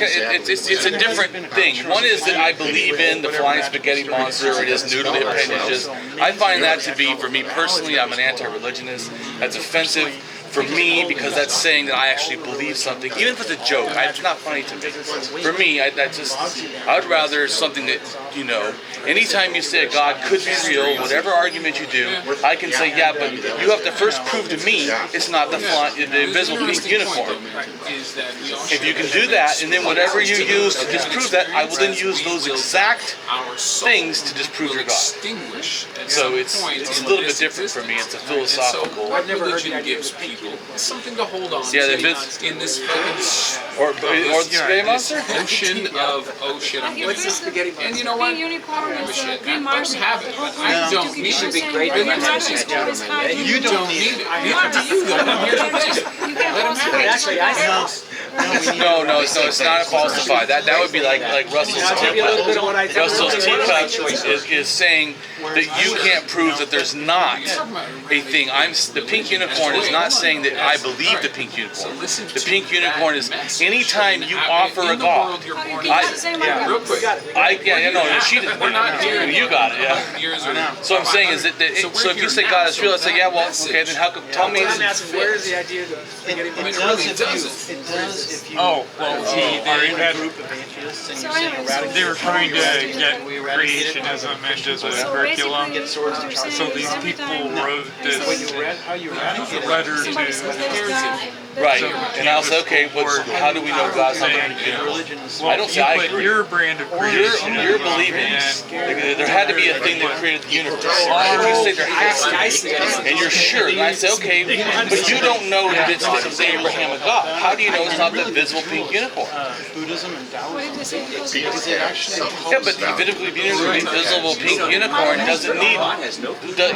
a different thing. One is that I believe in the flying spaghetti monster or his noodly appendages. I find that to be, for me personally, I'm an anti-religionist. That's offensive for me because that's saying that I actually believe something, even if it's a joke. It's not funny to me. For me, I would rather something that, anytime you say a God could be real, whatever argument you do, I can say, yeah, but you have to first prove to me it's not the invisible pink unicorn. If you can do that, and then whatever you use to disprove that, I will then use those exact things to disprove your God. So it's a little bit different for me. It's a philosophical. I've never heard the Religion idea gives of people something to hold on Yeah, to the in this fucking or the spaghetti monster. ocean of I'm What's the spaghetti and monster? you know what? Green unicorn is Shit, a green let Mars. them have it. The whole I point don't is to need keep to be saying great that with green that Mars is spaghetti, always hiding. You don't need it. Neither do you. Though. Here's the thing. You can't Let 'em have falsify it. Actually, I it. No, it's not falsified. That would be like Russell's maybe a little bit of teacup. what I Russell's teacup is saying that you can't prove that there's not a thing. The pink unicorn is not saying that I believe the pink unicorn. The pink unicorn is anytime you offer a God. It's the same idea. Real quick. She did. We're not here. You got it, yeah. Years or So I'm saying is that so if you say God is real, I say yeah, well, okay, then how come? Tell me. I'm asking, where is the idea of the spaghetti I mean, monster? it really doesn't. It does if you Oh, well, are they had, a group of atheists and So you're saying anyway, eradicate. they were trying to get We eradicated creationism into the So curriculum. basically, what you're saying So is these every people time wrote they this say How you eradicate it? letter somebody to says there's God, Right, that's and I'll say, okay, how do we know God's not going to be Religion is I don't say I put agree. your brand of creation. You're believing there had to be a thing that created the universe. If you say there has to I see. be, and you're sure, and I say, okay, but you don't know that it's the Abraham of God. How do you know it's not the visible pink unicorn? Buddhism and what Taoism. did they say? Because Because it actually Yeah, but the invisible pink unicorn doesn't need.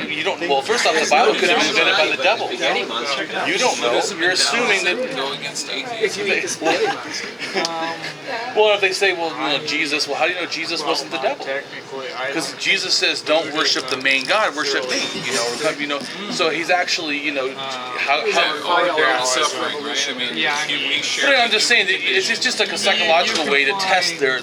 You don't. Well, first off, the Bible could have been invented by the devil. You don't know. You're assuming that. Go against atheists. If you eat the spaghetti monster. Well, if they say, well, Jesus. Well, how do you know Jesus wasn't the devil? Technically, I Because Jesus says, "Don't worship the main God, worship me." So he's actually, how. All the suffering, right? I mean, we share. I'm just saying that it's just like a psychological way to test their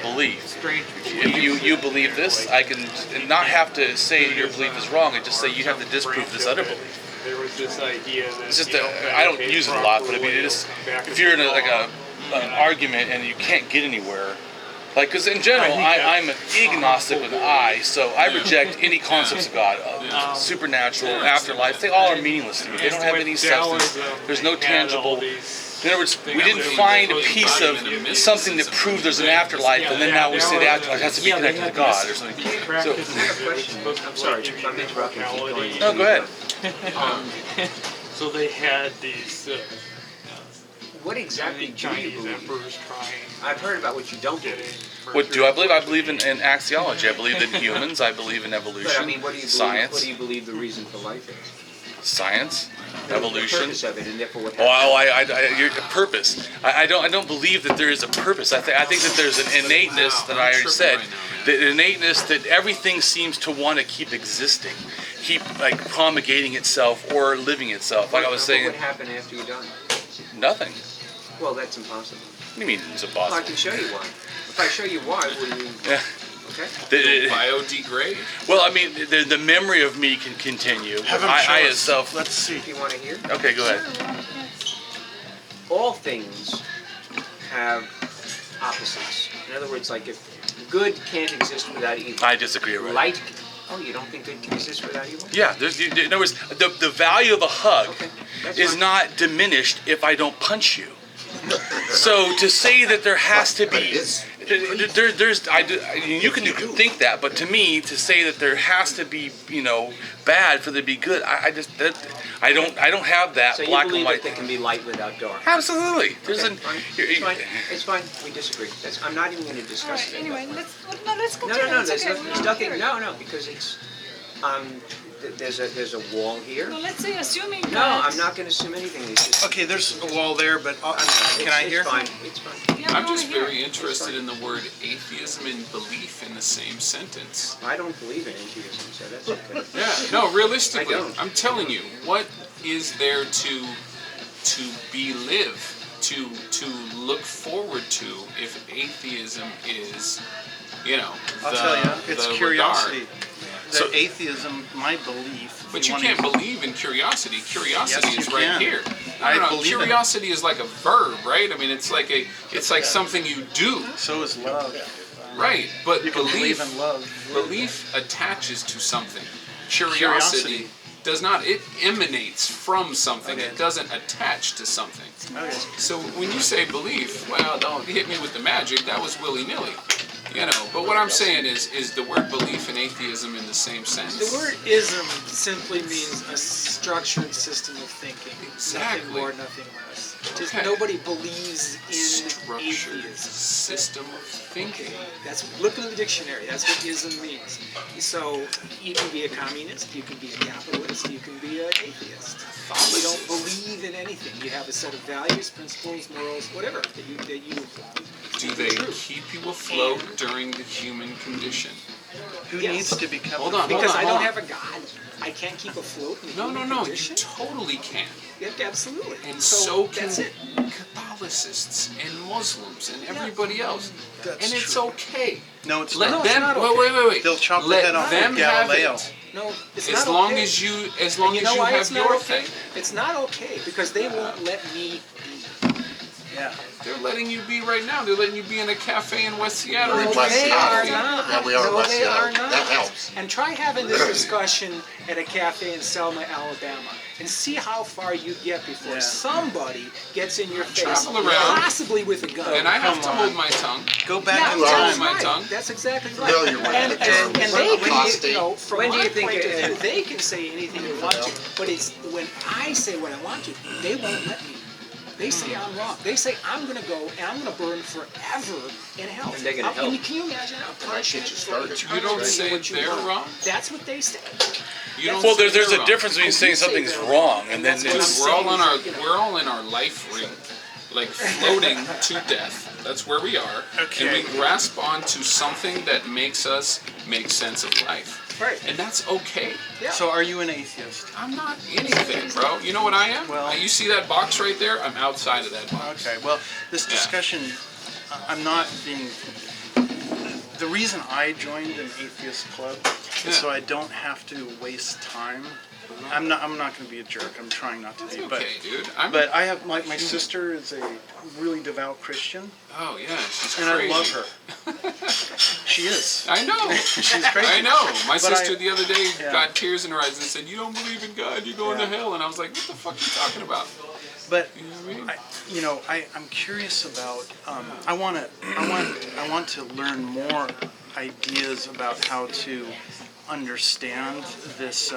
belief. If you believe this, I can not have to say your belief is wrong, and just say you have to disprove this other belief. there was this idea that It's just I don't use it a lot, but I mean, if you're in an argument and you can't get anywhere, because in general, I'm an agnostic with an I, so I reject any concepts of God, supernatural, afterlife. They all are meaningless to me. They don't have any substance. There's no tangible. In other words, we didn't find a piece of something that proved there's an afterlife, and then now we say the afterlife has to be connected to God or something. So, I'm sorry, I'm interrupting. Keep going. no, go ahead. So they had these What exactly do you Chinese believe? emperors trying I've heard about what you don't to get believe. What do I believe? I believe in axiology. I believe in humans. I believe in evolution. But I mean, what do you believe? Science. What do you believe the reason for life is? Science. The Evolution. purpose of it, and therefore what Oh, your purpose. I don't believe that there is a purpose. I think that there's an innateness that I already said. The innateness that everything seems to want to keep existing, keep promulgating itself or living itself. Like I was What saying, would happen after you're done? nothing. Well, that's impossible. What do you mean it's Well, I impossible? can show you why. If I show you why, will you? Yeah. Okay. Biodegrade. Well, I mean, the memory of me can continue. Have him I show us. itself. Let's see. If you want to hear, Okay, go ahead. all things have opposites. In other words, like if good can't exist without evil, I disagree already. light. Oh, you don't think good can exist without evil? Yeah, in other words, the value of a hug Okay, that's is fine. not diminished if I don't punch you. So to say that there has to But be, it is. You can think that, but to me, to say that there has to be, bad for there to be good, I don't have that So you black and believe white that there can be light without dark? Absolutely. There's Okay, fine. It's fine. We disagree. I'm not even going to discuss it. Anyway, let's No, continue. no, no. It's There's, okay. no, there's nothing. No, because it's there's a wall here. No, let's say assuming that. No, I'm not going to assume anything. It's just, Okay, there's a wall there, but can I hear? It's fine. It's fine. Yeah, we I'm wanna just hear very it. interested in the word atheism and belief in the same sentence. I don't believe in atheism, so that's okay. Yeah, no, realistically, I don't. I'm telling you, what is there to live, to look forward to if atheism is, I'll tell you, it's the curiosity. regard? So atheism, my belief. But you can't believe in curiosity. Curiosity Yes, is you right can. here. I No, believe in it. curiosity is like a verb, right? I mean, it's like something you do, So is love. right? But You can belief believe in love. Belief attaches to something. Curiosity. Curiosity does not. It emanates from something. Okay. It doesn't attach to something. Okay. So when you say belief, well, don't hit me with the magic. That was willy-nilly. But what I'm saying is the word belief and atheism in the same sense. The word ism simply means a structured system of thinking. Exactly. Nothing more, nothing less. Just Okay. nobody believes in Structured atheism. system of thinking. That's look in the dictionary. That's what ism means. So you can be a communist, you can be a capitalist, you can be an atheist. You don't believe in anything. You have a set of values, principles, morals, whatever that you Do they keep you afloat during the human condition? Who Yes. needs to be kept? Hold on. because I don't on. have a God. I can't keep afloat in the No, human you condition. totally can. Yeah, absolutely. And so can that's it. Catholicists and Muslims and everybody else. That's And it's true. okay. No, it's Let not. them. not Wait. They'll chop the Let head off them of have Galileo. it. No, it's As not long okay. as you And you know why have it's not your okay? thing. It's not okay because they won't let me be. Yeah. They're letting you be right now. They're letting you be in a cafe in West Seattle. We're in No, West they Seattle. are not. Yeah, we are in No, West they Seattle. are not. That helps. And try having this discussion at a cafe in Selma, Alabama, and see how far you get before Yeah. somebody gets in your face, Travel around. possibly with a gun. And I have Come to on. hold my tongue. Go back Yeah, in that's time. my right. tongue. That's exactly right. Familiar with And, the and, term and they can, apostate. from When do my you think point of it- view, they can say anything they want to, but it's when I say what I want to, they won't let me. They say I'm wrong. They say I'm going to go and I'm going to burn forever in hell. And they're gonna help. Can you imagine a punishment you for started. eternity You don't for say what you they're want? wrong. That's what they say. You don't Well, say there's they're a wrong. difference between saying You say something's they're wrong and then That's what Dude, it's. I'm we're all saying in our is, you know, we're all in our life ring, like floating to death. That's where we are, Okay. and we grasp onto something that makes us make sense of life, Right. and that's okay. Yeah. So are you an atheist? I'm not anything, bro. You know what I am? Well- You see that box right there? I'm outside of that box. Okay, well, this Yeah. discussion, I'm not being. The reason I joined an atheist club Yeah. is so I don't have to waste time. I'm not going to be a jerk. I'm trying not to be, Okay, dude. but I have my sister is a really devout Christian, Oh yeah, she's and crazy. I love her. She is. I know. She's crazy. I know. My But sister I- the other day Yeah. got tears in her eyes and said, "You don't believe in God, you're going Yeah. to hell." And I was like, "What the fuck are you talking about?" But You know what I mean? I'm curious about. I want to learn more ideas about how to understand this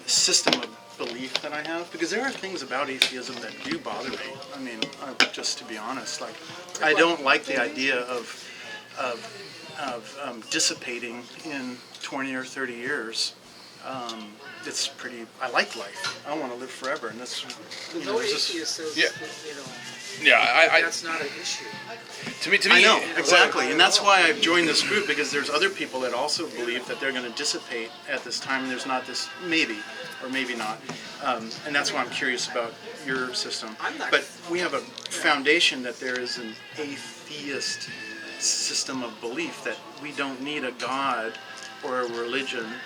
system of belief that I have, because there are things about atheism that do bother me. I mean, just to be honest, like I don't like the idea of dissipating in 20 or 30 years. It's pretty. I like life. I want to live forever, and that's. No it's just- atheist says, Yeah. you know, Yeah, that's not an issue. to me, I know, exactly, and that's why I've joined this group, because there's other people that also believe that they're going to dissipate at this time, and there's not this, maybe, or maybe not, and that's why I'm curious about your system. I'm not- But we have a foundation that there is an atheist system of belief, that we don't need a God or a religion,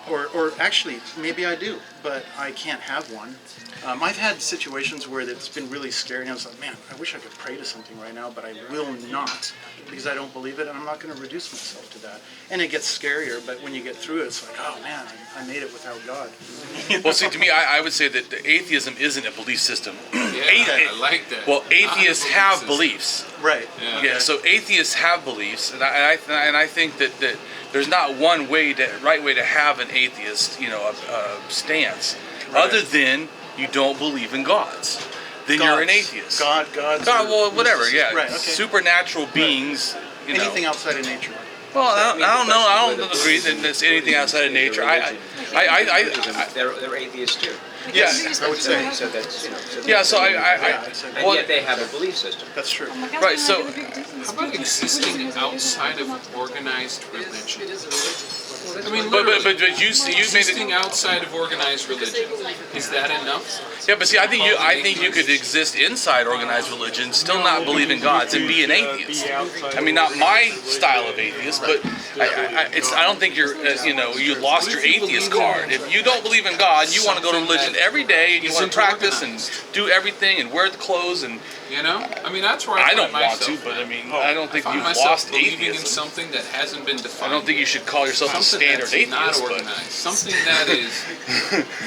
or actually, maybe I do, but I can't have one. I've had situations where it's been really scary, and I was like, man, I wish I could pray to something right now, but I will not, because I don't believe it, and I'm not going to reduce myself to that. And it gets scarier, but when you get through it, it's like, oh man, I made it without God. Well, see, to me, I would say that the atheism isn't a belief system. I like that. Well, atheists Non-belief have system. beliefs. Right. Yeah, so atheists have beliefs, and I think that there's not one right way to have an atheist, stance, other than you don't believe in gods. Then you're an atheist. Gods. Well, whatever. Yeah. Right. Okay. Supernatural beings. Anything outside of nature. Well, I don't know. I don't agree that it's anything outside of nature. They're atheists too. Yeah, I would say. So that's yeah. So and well, yet they have a belief system. That's true. Right, so- How about existing outside of organized religion? I mean, but literally, you made existing it. outside of organized religion, is that enough? Yeah, but see, I think you could exist inside organized religion, still not believe in gods, and be an atheist. I mean, not my style of atheist, but I don't think you're you lost your atheist card. If you don't believe in God, you want to go to religion every day, and you want to practice and do everything and wear the clothes and. I mean, that's where I find don't want myself to, but at. I mean, I don't think I find you've myself lost believing in atheism. something that hasn't been I defined. don't think you should call yourself a Something standard that's not atheist, organized. Something that is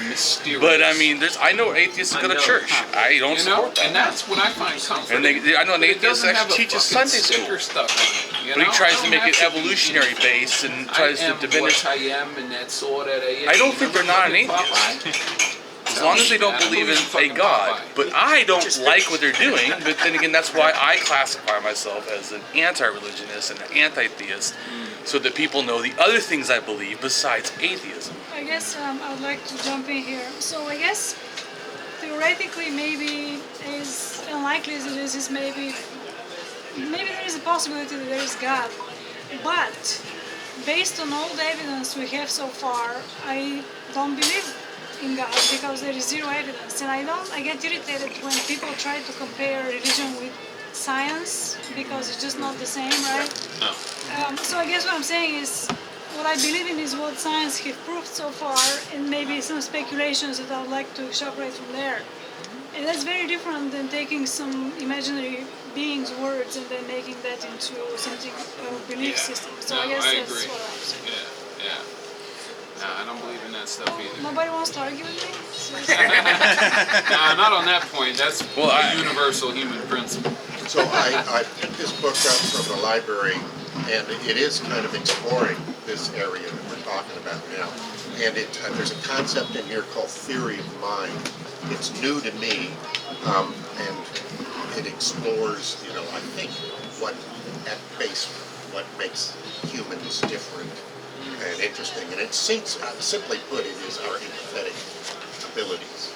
mysterious. but I mean, I know atheists go to church. I don't support that. And that's what I find comforting. And I know an But it atheist doesn't have actually a teaches fucking Sunday school. sticker stuck on it, But he tries I to don't make it have to be evolutionary based and tries I to am diminish. what I am, and that's all that I am. I don't think they're not an Remember atheist. Popeye? As long as they don't I don't believe in believe a in God. fucking Popeye. But I don't like what they're doing. But then again, that's why I classify myself as an anti-religionist and an anti-theist, so that people know the other things I believe besides atheism. I guess I'd like to jump in here. So I guess theoretically, maybe as unlikely as it is maybe there is a possibility that there is God. But based on all the evidence we have so far, I don't believe in God because there is zero evidence, and I get irritated when people try to compare religion with science because it's just not the same, right? No. So I guess what I'm saying is, what I believe in is what science has proved so far, and maybe some speculations that I would like to extrapolate from there. And that's very different than taking some imaginary being's words and then making that into something, a belief system. So I guess that's agree. what I'm saying. Yeah. Nah, I don't believe in that stuff either. Nobody wants to argue with me? Nah, not on that point. That's Well, a universal human principle. So I picked this book up from the library, and it is kind of exploring this area that we're talking about now. And there's a concept in here called theory of mind. It's new to me, and it explores, I think what makes humans different and interesting. And it simply put, it is our empathetic abilities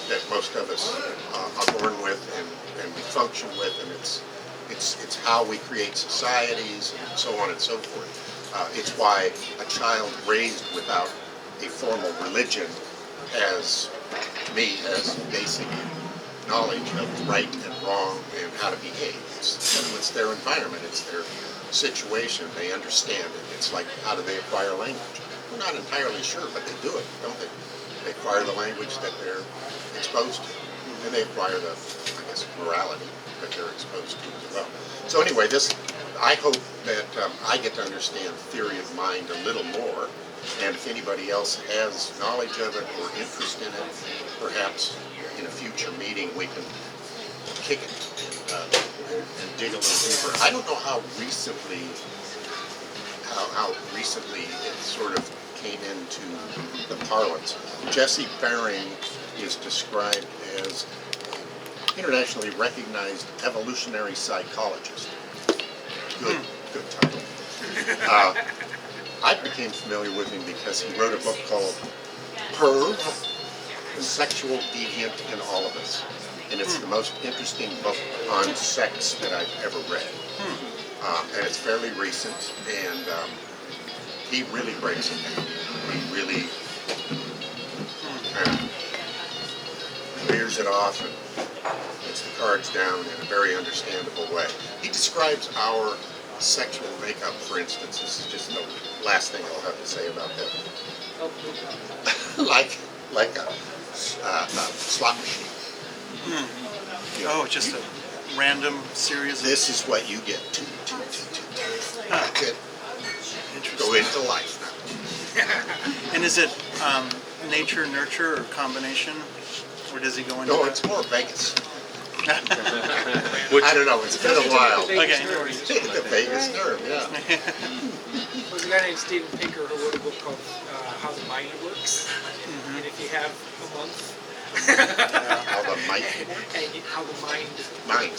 that most of us are born with and we function with, and it's how we create societies and so on and so forth. It's why a child raised without a formal religion has basic knowledge of right and wrong and how to behave. It's their environment, it's their situation, they understand it. It's like, how do they acquire language? We're not entirely sure, but they do it, don't they? They acquire the language that they're exposed to, and they acquire the, morality that they're exposed to as well. So anyway, I hope that I get to understand theory of mind a little more, and if anybody else has knowledge of it or interest in it, perhaps in a future meeting we can kick it and dig a little deeper. I don't know how recently it sort of came into the parlance. Jesse Baring is described as an internationally recognized evolutionary psychologist. Good title. I became familiar with him because he wrote a book called Perv, The Sexual Deviant in All of Us. And it's the most interesting book on sex that I've ever read. And it's fairly recent, and he really breaks it down. He really kind of clears it off and puts the cards down in a very understandable way. He describes our sexual makeup, for instance. This is just the last thing I'll have to say about that. like a slot machine. Oh, just a random series of... This is what you get. That's it. Go into life now. And is it nature, nurture, or combination? Or does he go into No, that? it's more Vegas. Which I don't know, it's been a while. Okay. The Vegas nerve, yeah. There's a guy named Steven Pinker who wrote a book called How the Mind Works. And if you have a month, How the mic, and how the mind mind,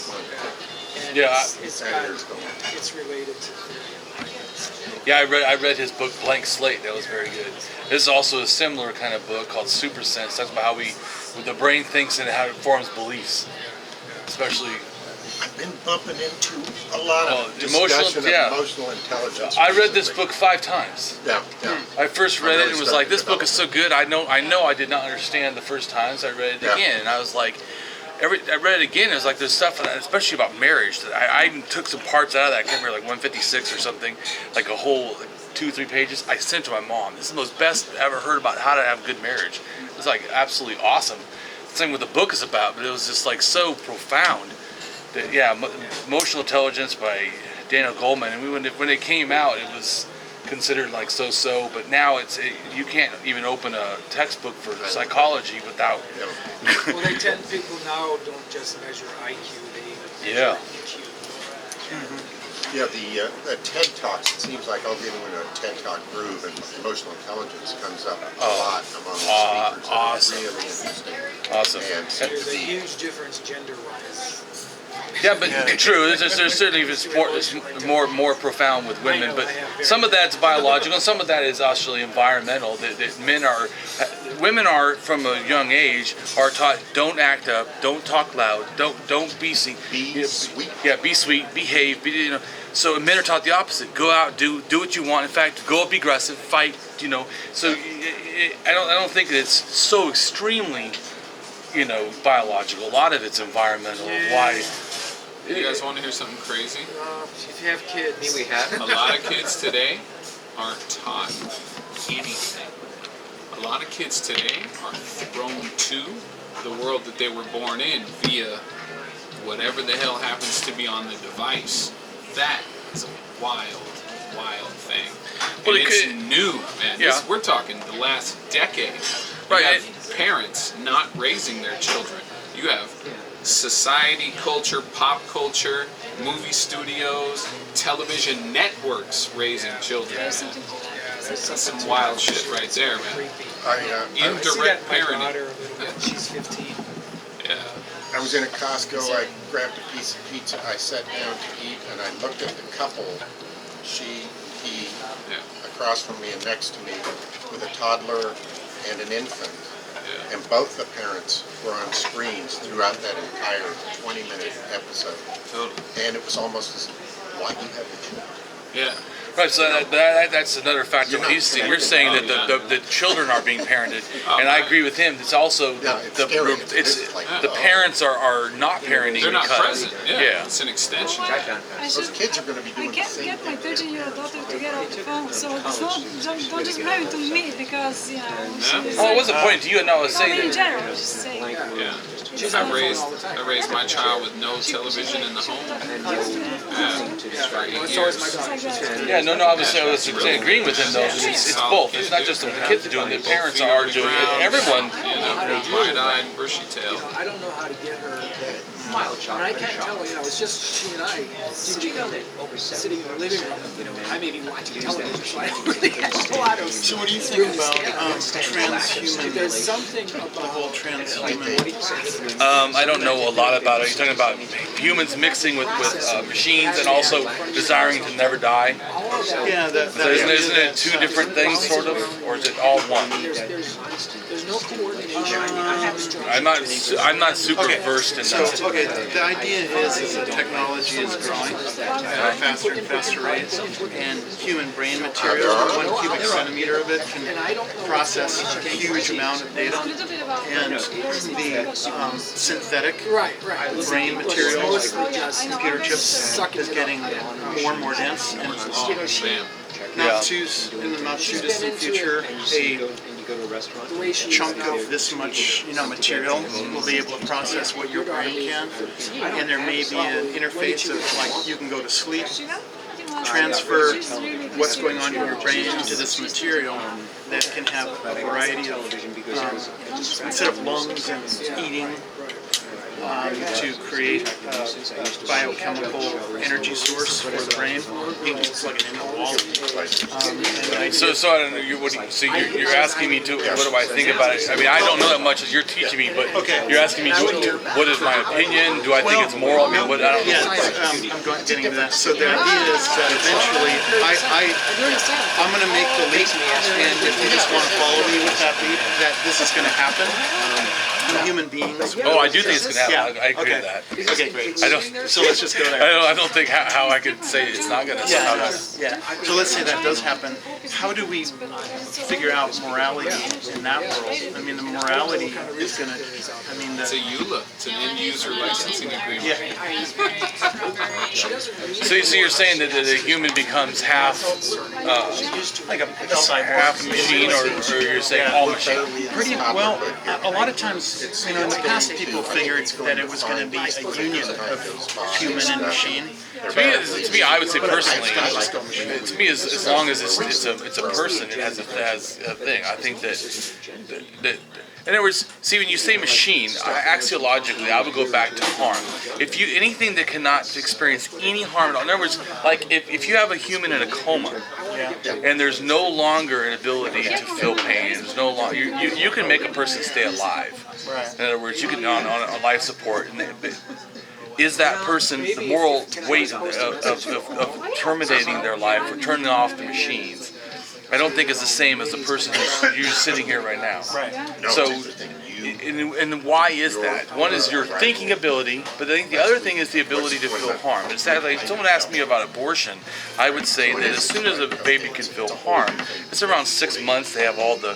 and Yeah, it's related to Yeah, I read his book Blank Slate. That was very good. This is also a similar kind of book called Super Sense. Talks about how the brain thinks and how it forms beliefs, especially. I've been bumping into a lot of emotional- discussion yeah. of emotional intelligence. I read this recently. book 5 times. Yeah, yeah. I first read it and was like, starting "This to book is so good." I know I did not understand the first times. I read it Yeah. again, and I was like, I read it again. It was like there's stuff, especially about marriage, that I even took some parts out of that. I can't remember, like 156 or something, like a whole 2-3 pages. I sent to my mom. This is the most best I ever heard about how to have a good marriage. It was like absolutely awesome. Same what the book is about, but it was just like so profound. That, yeah, Emotional Intelligence by Daniel Goleman, and when it came out, it was considered like so, but now you can't even open a textbook for psychology without. Well, people now don't just measure IQ, they measure EQ. Yeah, the TED Talks, it seems like I'll get into a TED Talk groove, and emotional intelligence comes up a lot among the speakers. Awesome. It's really interesting. Awesome. And There's a huge difference gender-wise. Yeah, but true. There's certainly it's more profound with women, but some of that's biological, and some of that is actually environmental. That women are from a young age are taught don't act up, don't talk loud, don't be seen. Be sweet. Yeah, be sweet, behave. So men are taught the opposite. Go out, do what you want. In fact, go be aggressive, fight. So I don't think that it's so extremely biological. A lot of it's environmental. Why? You guys want to hear something crazy? If you have kids, We have. A lot of kids today aren't taught anything. A lot of kids today are thrown to the world that they were born in via whatever the hell happens to be on the device. That is a wild thing. Well, And it's new, man. Yeah. We're talking the last decade. Right. You have parents not raising their children. You have society, culture, pop culture, movie studios, television networks raising children. There's something to that. That's some wild shit right there, man. I I see that Indirect in my parenting. daughter a little bit. She's 15. Yeah. I was in a Costco, I grabbed a piece of pizza, I sat down to eat, and I looked at the couple, he, across from me and next to me, with a toddler and an infant. Yeah. And both the parents were on screens throughout that entire 20-minute episode. Totally. And it was almost as, why do you have the children? Yeah. Right, so that's another factor. You're saying that the children are being parented, and I agree with him. It's also the parents are not parenting. They're not because, present. Yeah. It's an extension. Those kids are going to be doing I the can't same get my thing. 13-year-old daughter to get off the phone, so it's not, don't just blame it to me because, she's Oh, it wasn't pointing to you, and I was I mean, saying in that. general, just saying. Yeah. It's I not- raised my child with no television in the home. It's always my daughter. Yeah, no, I was agreeing with him though. It's both. It's not just the kids doing it; the parents are doing it. Everyone. Wide-eyed, bushy-tailed. I don't know how to get her. And I can't tell her, it's just she and I sitting in the living room. I may be watching television, so I don't really have a lot of. So what do you think about transhuman, There's something the about whole transhuman? I don't know a lot about it. You're talking about humans mixing with machines and also desiring to never die. Yeah, So isn't it two different things, sort of, or is it all one? there's no coordination. I'm not super versed in So, that. okay, the idea is that technology is growing at a faster and faster rate, and human brain material, 1 cubic centimeter of it can process a huge amount of data, A little bit about and the synthetic Right. brain material, Mostly like just computer chips, is getting more and more dense, and Bam. in the not too distant future, a chunk of this much, material will be able to process what your brain can, and there may be an interface of like you can go to sleep, transfer what's going on in your brain into this material that can have a variety of instead of lungs and eating, to create a biochemical energy source for the brain. You can just plug it into the wall. So I don't know. You're asking me to what do I think about it? I mean, I don't know that much as you're teaching me, but you're asking me what is my opinion? Do I think it's moral? I mean, what I don't know. I'm getting to that. So the idea is that eventually, I'm going to make the leap, and if you just want to follow me with that leap, that this is going to happen. Human beings. Oh, I do think it's going to happen. Yeah. I agree with that. Okay, great. I don't. So let's just go there. I don't think how I could say it's not going to. Yeah. So let's say that does happen. How do we figure out morality in that world? I mean, the morality is going to. I mean, It's a EULA. It's an end user licensing agreement. So you're saying that the human becomes half like a half machine, or you're saying all machine? Pretty well. A lot of times, in the past, people figured that it was going to be a union of human and machine. To me, I would say personally, to me, as long as it's a person, it has a thing. I think that in other words, see, when you say machine, axiologically, I would go back to harm. If you anything that cannot experience any harm at all. In other words, like if you have a human in a coma, and there's no longer an ability to feel pain, there's no longer you can make a person stay alive. Right. In other words, you can on life support. And is that person the moral weight of terminating their life or turning off the machines? I don't think it's the same as the person who's sitting here right now. Right. So, and why is that? One is your thinking ability, but I think the other thing is the ability to feel harm. And sadly, if someone asked me about abortion, I would say that as soon as a baby can feel harm, it's around 6 months they have all the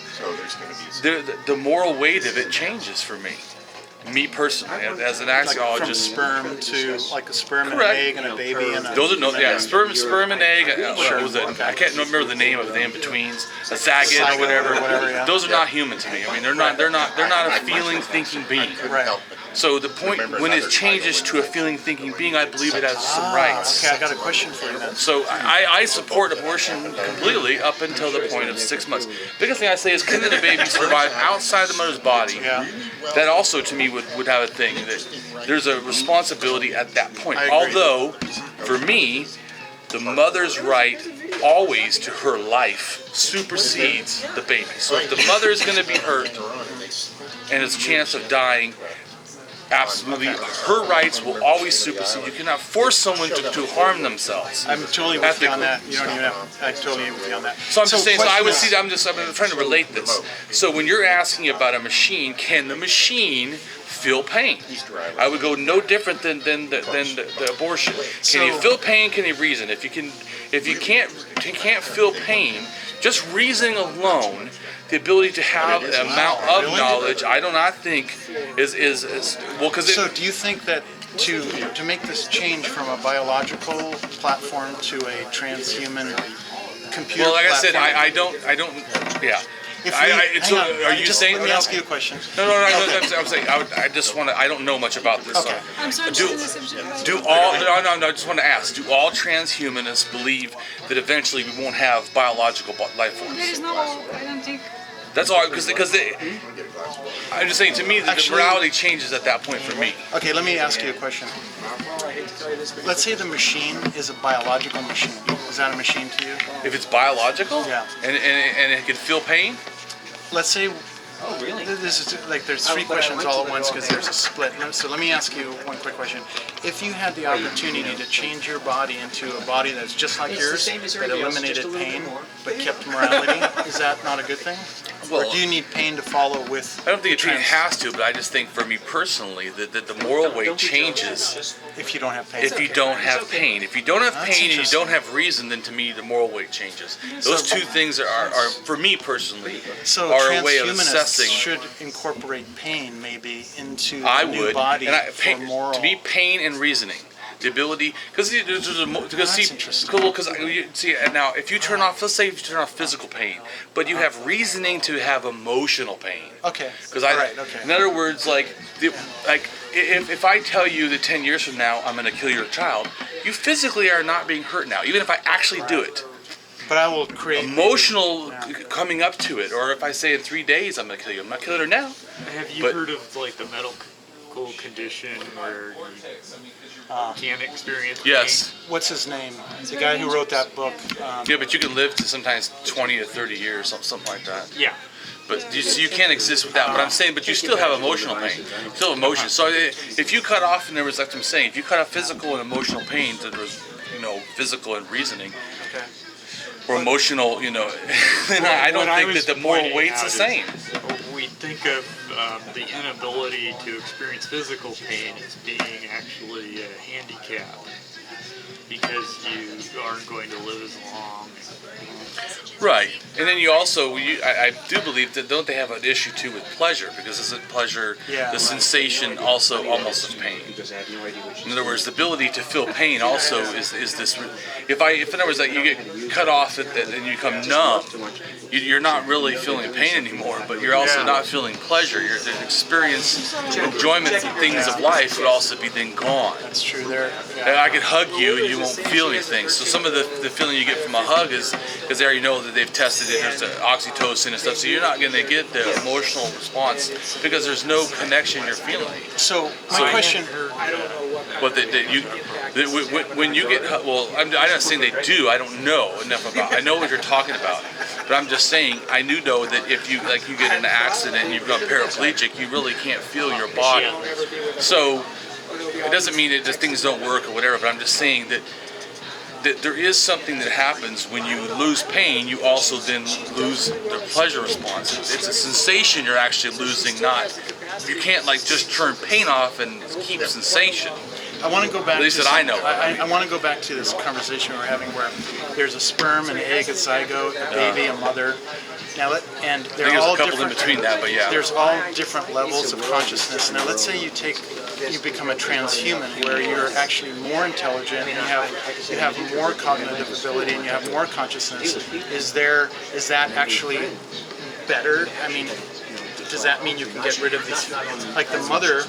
moral weight of it changes for me. Me personally, as an axiologist, from sperm to like a sperm and an correct. egg and a baby and a. Those are sperm and egg. What was it? I can't remember the name of the in-betweens. A zygote or whatever. Yeah. Those are not human to me. I mean, they're not a feeling, thinking being. Right. So the point when it changes to a feeling, thinking being, I believe it has some rights. Okay, I got a question for you then. So I support abortion completely up until the point of 6 months. Biggest thing I say is, can the baby survive outside the mother's body? Yeah. That also to me would have a thing that there's a responsibility at that point. I agree. Although, for me, the mother's right always to her life supersedes the baby. So if the mother is going to be hurt and its chance of dying, absolutely, her rights will always supersede. You cannot force someone to harm themselves. I'm totally with you on that. You don't even have. I'm totally with you on that. So I'm just saying. So I would question see. I'm trying to relate this. So when you're asking about a machine, can the machine feel pain? I would go no different than the abortion. Can he feel pain? Can he reason? If you can't feel pain, just reasoning alone, the ability to have an amount of knowledge, I do not think is well, because So do you think that to make this change from a biological platform to a transhuman computer well, like platform, I said, I don't, yeah. Are you saying? Let me ask you a question. No. I'm saying I just want to. I don't know much about this. Okay. I'm sorry to this subject. Do all? No. I just want to ask. Do all transhumanists believe that eventually we won't have biological life forms? That is not all. I don't think. That's all. Because I'm just saying. To me, the morality changes at that point for me. Okay, let me ask you a question. Let's say the machine is a biological machine. Is that a machine to you? If it's biological, Yeah. and it can feel pain. Let's say. Oh, really? This is like there's three questions all at once because there's a split. So let me ask you one quick question. If you had the opportunity to change your body into a body that's just like yours, that eliminated pain but kept morality, is that not a good thing? Or do you need pain to follow with? I don't think it has to, but I just think for me personally that the moral weight changes if you don't have pain. if you don't have pain. If you don't have pain and you don't have reason, then to me the moral weight changes. Those two things are for me personally, so are a way of transhumanists assessing. should incorporate pain maybe into I the new would, body and for moral. to me, pain and reasoning. The ability, because see now, if you turn off, let's say if you turn off physical pain, but you have reasoning to have emotional pain. Okay. Because okay. in other words, if I tell you that 10 years from now I'm going to kill your child, you physically are not being hurt now, even if I actually do it. But I will create emotional coming up to it. Or if I say in 3 days I'm gonna kill you, I'm not killing her now. Have you But- heard of like the medical condition where you can't experience Yes. What's his name? The guy who wrote that book. Yeah, but you can live to sometimes 20 to 30 years, something like that. pain? Yeah. But you can't exist without. But I'm saying, but you still have emotional pain. You still have emotion. So if you cut off, and there was like I'm saying, if you cut off physical and emotional pain, there was physical and reasoning, Okay. or emotional, then I don't think that the moral weight's the same. We think of the inability to experience physical pain as being actually a handicap because you aren't going to live as long. Right, and then you also, I do believe that don't they have an issue too with pleasure, because isn't pleasure the sensation also almost of pain? In other words, the ability to feel pain also is this. If in other words, like you get cut off and you become numb, you're not really feeling pain anymore, but you're also not feeling pleasure. Your experience, enjoyment, things of life would also be then gone. That's true. There. I could hug you and you won't feel anything. So some of the feeling you get from a hug is because there you know that they've tested it. There's the oxytocin and stuff. So you're not going to get the emotional response because there's no connection you're feeling. So my question. I don't know what. But when you get I'm not saying they do. I don't know enough about. I know what you're talking about, but I'm just saying I do know that if you get in an accident and you become paraplegic, you really can't feel your body. So it doesn't mean that just things don't work or whatever. But I'm just saying that there is something that happens when you lose pain. You also then lose the pleasure response. It's a sensation you're actually losing. You can't just turn pain off and keep sensation. I want to go back. At least that I know. I want to go back to this conversation we were having, where there's a sperm, an egg, a zygote, a baby, a mother. Now, and I think they're there's all a couple different. in between that, but yeah. There's all different levels of consciousness. Now, let's say you become a transhuman, where you're actually more intelligent, and you have more cognitive ability, and you have more consciousness. Is that actually better? I mean, does that mean you can get rid of these, like the mother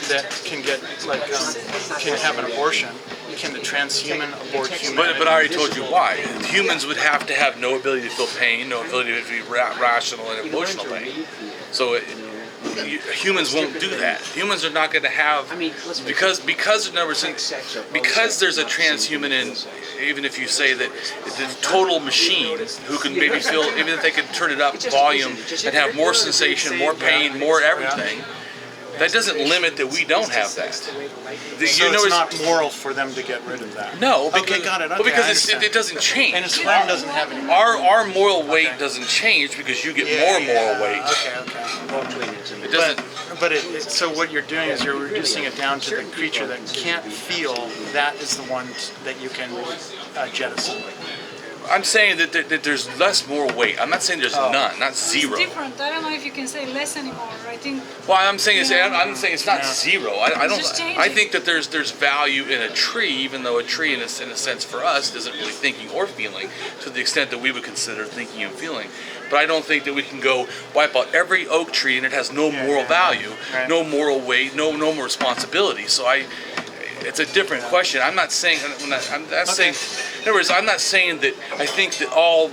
that can can have an abortion? Can the transhuman abort humanity? But I already told you why. Humans would have to have no ability to feel pain, no ability to be rational and emotional pain. So humans won't do that. Humans are not going to have, because in other words, because there's a transhuman in, even if you say that the total machine who can maybe feel, even if they can turn it up volume and have more sensation, more pain, more everything, that doesn't limit that we don't have that. So it's not moral for them to get rid of that? No. Because, okay, got it. Okay, well, because it doesn't change. And Islam doesn't have any. Our moral weight doesn't change because you get more moral weight. Okay. It doesn't. So what you're doing is you're reducing it down to the creature that can't feel. That is the one that you can jettison. I'm saying that there's less moral weight. I'm not saying there's none, not zero. It's different. I don't know if you can say less anymore. I think. Well, I'm saying it's not zero. I don't. Just changing. I think that there's value in a tree, even though a tree, in a sense, for us, isn't really thinking or feeling to the extent that we would consider thinking and feeling. But I don't think that we can go wipe out every oak tree and it has no moral value, no moral weight, no more responsibility. So it's a different question. I'm not saying. Saying. In other words, I'm not saying that I think that all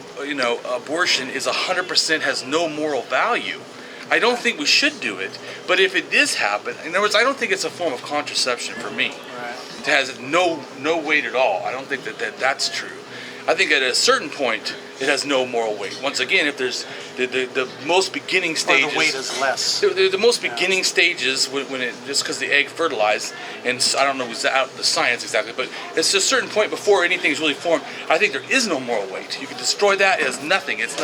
abortion is 100% has no moral value. I don't think we should do it. But if it does happen, in other words, I don't think it's a form of contraception for me. It has no weight at all. I don't think that's true. I think at a certain point it has no moral weight. Once again, if there's the most beginning stages, or the weight is less. The most beginning stages when it just because the egg fertilized, and I don't know the science exactly, but it's a certain point before anything's really formed. I think there is no moral weight. You can destroy that. It has nothing. It's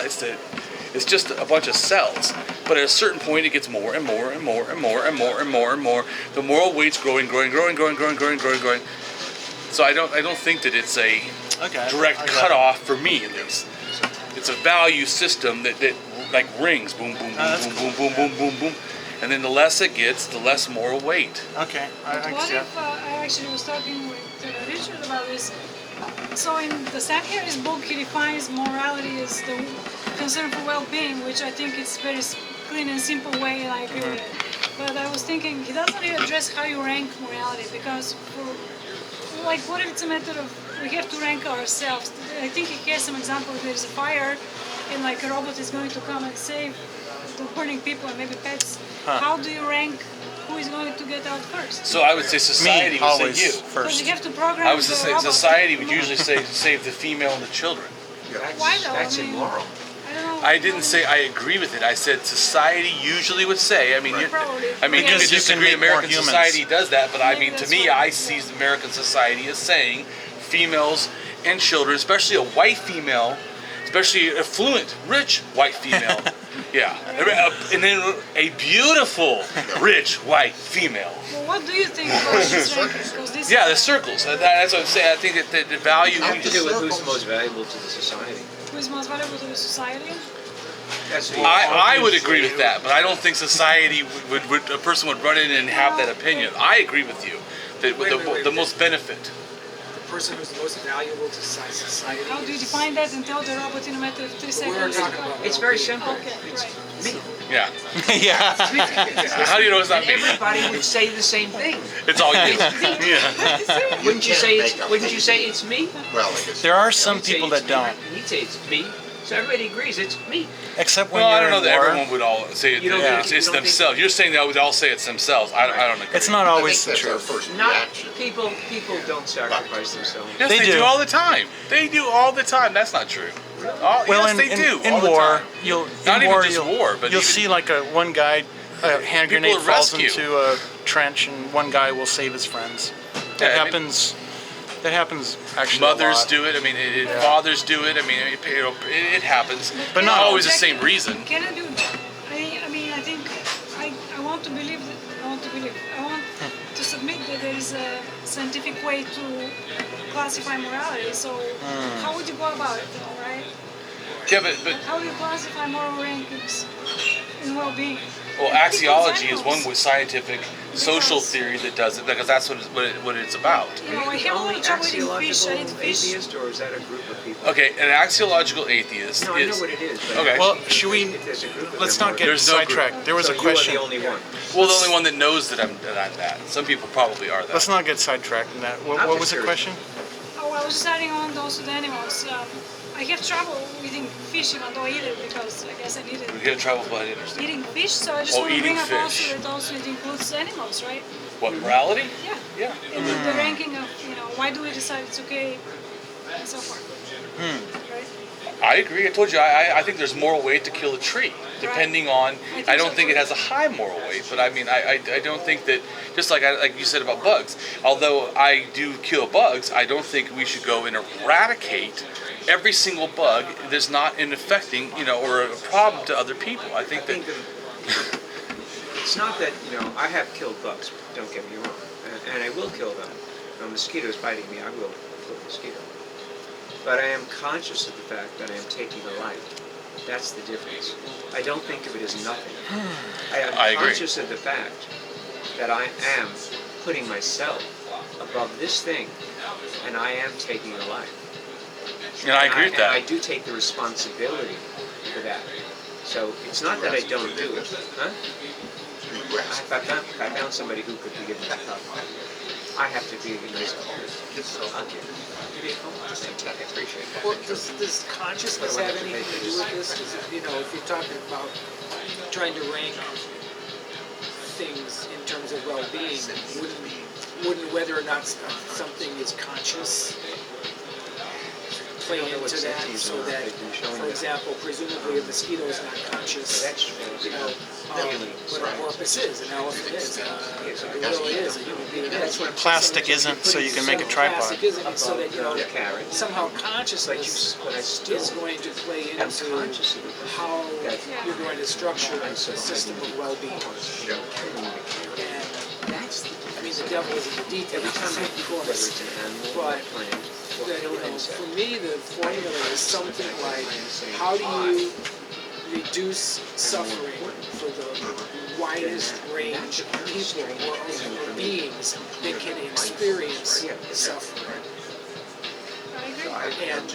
just a bunch of cells. But at a certain point, it gets more and more and more and more and more and more and more. The moral weight's growing. So I don't think that it's a direct cutoff for me, at least. It's a value system that like rings, boom, boom, boom, boom, and then the less it gets, the less moral weight. Okay, I What if I actually was talking with Richard about this? So in the Satya's book, he defines morality as the concern for well-being, which I think is very clean and simple way, and I agree with it. But I was thinking he doesn't really address how you rank morality, because what if it's a method of we have to rank ourselves. I think he has some example. There's a fire, and like a robot is going to come and save the burning people and maybe pets. How do you rank who is going to get out first? So I would say society Me, would always say you. Because first. you have to program I would the say robot society to would move. usually say save the female and the children. Why though? That's I mean, immoral. I don't know. I didn't say I agree with it. I said society usually would say. I mean, Probably. I mean, you Because could you can disagree. make more American humans. society does that, but I Maybe mean, to that's me, what- I see American society as saying females and children, especially a white female, especially a fluent, rich white female. Yeah, and then a beautiful, rich white female. Well, what do you think about this ranking? Because this Yeah, the circles. That's what I'm saying. I think that the value. It has to do with who's most valuable to the society. who is most valuable to the society? That's the I would agree with that, but I don't think society would a person would run in and have that opinion. I agree with you that Wait. the most benefit. The person who's the most valuable to society. How do you define that and tell the robot in a matter of 3 seconds? We're talking about It's very simple. Okay, right. Yeah. Yeah. How do you know it's not me? Everybody would say the same thing. It's all you. Yeah. Wouldn't you say it's me? Well, I guess. There are some He'd say people it's that me. don't. He'd say it's me. So everybody agrees it's me. Except when Well, I you're don't know in that war. everyone would all say it. You don't It's, think- it's you don't themselves. You're saying they would all say it's themselves. I don't agree. It's not I always think the that's our truth. first Not reaction. people don't sacrifice themselves. Yes, They they do. do all the time. They do all the time. That's not true. Well, yes, they do. in all the war, time. you'll Not in even war, just you'll, war, but you'll even- see like one guy, a hand People grenade at falls rescue. into a trench, and one guy will save his friends. That Yeah, I mean- happens. That happens actually. Mothers a lot. do it. I mean, fathers do it. I mean, it happens. But not always the same reason. Can I do? I mean, I think I want to believe that. I want to submit that there is a scientific way to classify morality. So how would you go about it, though, right? Yeah, but How do you classify moral rankings in well-being? well, And axiology is animals. one with scientific social theory that does it because that's what it's about. You know, I have a Only lot of trouble eating fish. I eat axiological fish. atheist, or is that a group of people? Okay, an axiological atheist No, I know is what it is. But okay. Well, should we? if there's a group of Let's them, not get There's no group. sidetracked. There was so a question. You are the only one. Well, the only one that knows that I'm that. Some people probably are that. Let's not get sidetracked in that. What I'm was just the curious. question? Oh, I was just adding on also the animals. I have trouble eating fish even though I eat it because I guess I need it. We're gonna travel, but I didn't understand. Eating fish, so I just Oh, want to eating bring up also fish. that also it includes animals, right? What morality? Yeah. Yeah. And the ranking of, why do we decide it's okay and so forth. Right? I agree. I told you. I think there's moral weight to kill a tree, depending on. think I don't so think it too. has a high moral weight, but I mean, I don't think that. Just like you said about bugs, although I do kill bugs, I don't think we should go and eradicate every single bug that's not in affecting, or a problem to other people. I think that. It's not that, I have killed bugs, don't get me wrong, and I will kill them. If a mosquito is biting me, I will kill a mosquito. But I am conscious of the fact that I am taking a life. That's the difference. I don't think of it as nothing. I am I agree. conscious of the fact that I am putting myself above this thing, and I am taking a life. And I agree with And I that. do take the responsibility for that. So it's not that I don't do it. Huh? If I found somebody who could give me a cup, I have to be a nice call. I'll give you a call. I appreciate it. Well, does consciousness have anything to do with this? Because, if you're talking about trying to rank things in terms of well-being, wouldn't whether or not something is conscious play into that? So that, for example, presumably a mosquito is not conscious, what a porpoise is, an elephant is, a gorilla is, a human being is. Plastic isn't, so you can make a tripod. Plastic isn't, so that, Carrot. somehow consciousness But I still is going to play am into conscious of the how you're going to structure a system of well-being. And That's the I mean, the devil is in the details, of whether course. it's an animal or But a plant. for me, the formula is something like, how do you reduce suffering for the widest range of people or beings that can experience suffering? I agree. And,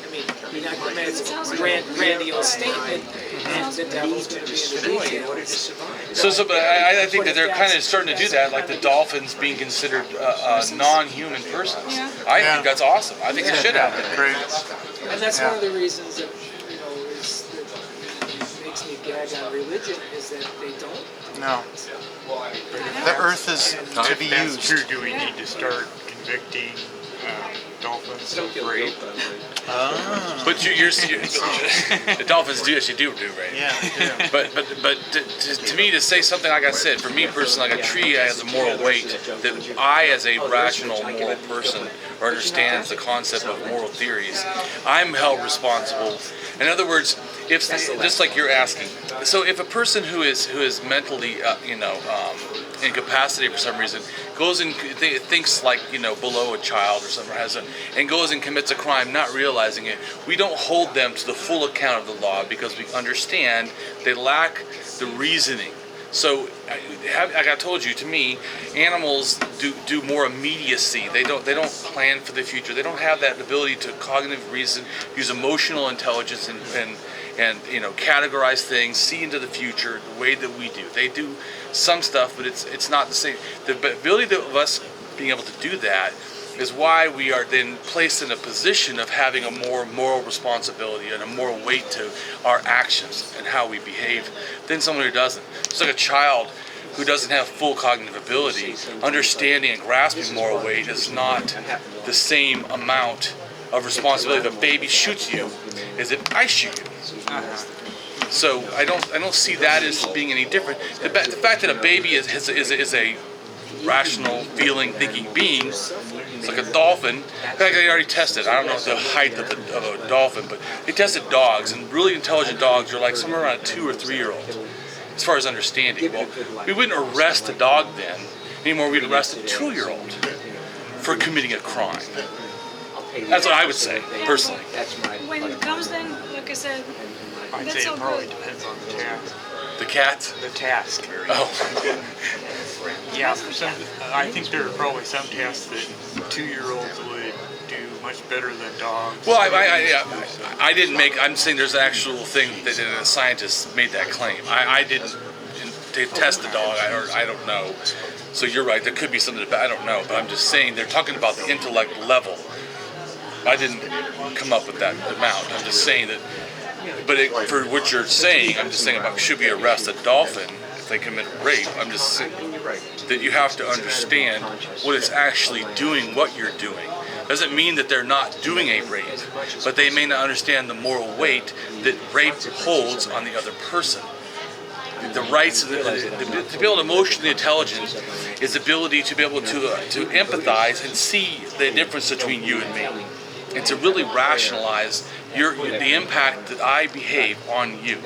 I mean, you're not going to make a grandiose statement, and the devil's going to be in the In order details. to survive. But I think that they're kind of starting to do that, like the dolphins being considered non-human persons. Yeah. I think that's awesome. I think they should happen. And that's one of the reasons that, is that makes me gag on religion is that they don't. No. The earth is to be That's used. true. Do we need to start convicting dolphins of rape? But the dolphins do actually do rape. Yeah. But to me, to say something like I said, for me personally, like a tree has a moral weight that I, as a rational moral person, or understands the concept of moral theories, I'm held responsible. In other words, if just like you're asking, so if a person who is mentally incapacitated for some reason goes and thinks like below a child or something, and goes and commits a crime, not realizing it, we don't hold them to the full account of the law because we understand they lack the reasoning. So, like I told you, to me, animals do more immediacy. They don't plan for the future. They don't have that ability to cognitive reason, use emotional intelligence, and categorize things, see into the future the way that we do. They do some stuff, but it's not the same. The ability of us being able to do that is why we are then placed in a position of having a more moral responsibility and a more weight to our actions and how we behave than someone who doesn't. It's like a child who doesn't have full cognitive ability. Understanding and grasping moral weight is not the same amount of responsibility if a baby shoots you as if I shoot you. So I don't see that as being any different. The fact that a baby is a rational, feeling, thinking being, it's like a dolphin. In fact, they already tested. I don't know the height of a dolphin, but they tested dogs, and really intelligent dogs are like somewhere around a 2 or 3 year old, as far as understanding. Well, we wouldn't arrest a dog then anymore. We'd arrest a 2-year-old for committing a crime. That's what I would say, personally. When it comes then, like I said, I'd that's say all it probably good. depends on the task. The cat? The task. Oh. Yeah, I think there are probably some tasks that 2-year-olds would do much better than dogs. Well, I didn't make. I'm saying there's an actual thing that a scientist made that claim. I didn't test the dog. I don't know. So you're right. There could be something about. I don't know. But I'm just saying they're talking about the intellect level. I didn't come up with that amount. I'm just saying that. But for what you're saying, I'm just saying about should we arrest a dolphin if they commit rape? I'm just saying that you have to understand what it's actually doing, what you're doing. Doesn't mean that they're not doing a rape, but they may not understand the moral weight that rape holds on the other person. The rights, to be able to emotionally intelligent is the ability to be able to empathize and see the difference between you and me, and to really rationalize the impact that I behave on you.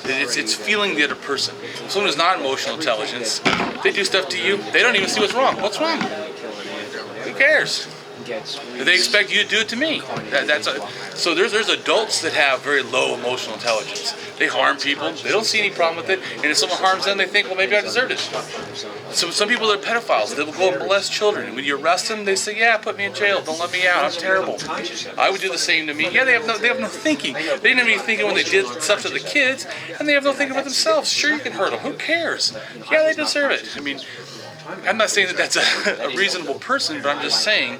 It's feeling the other person. Someone who's not emotional intelligence, they do stuff to you, they don't even see what's wrong. What's wrong? Who cares? They expect you to do it to me. So there's adults that have very low emotional intelligence. They harm people. They don't see any problem with it. And if someone harms them, they think, well, maybe I deserved it. So some people are pedophiles. They will go and molest children. And when you arrest them, they say, yeah, put me in jail. Don't let me out. I'm terrible. I would do the same to me. Yeah, they have no thinking. They didn't have any thinking when they did stuff to the kids, and they have no thinking about themselves. Sure, you can hurt them. Who cares? Yeah, they deserve it. I mean, I'm not saying that that's a reasonable person, but I'm just saying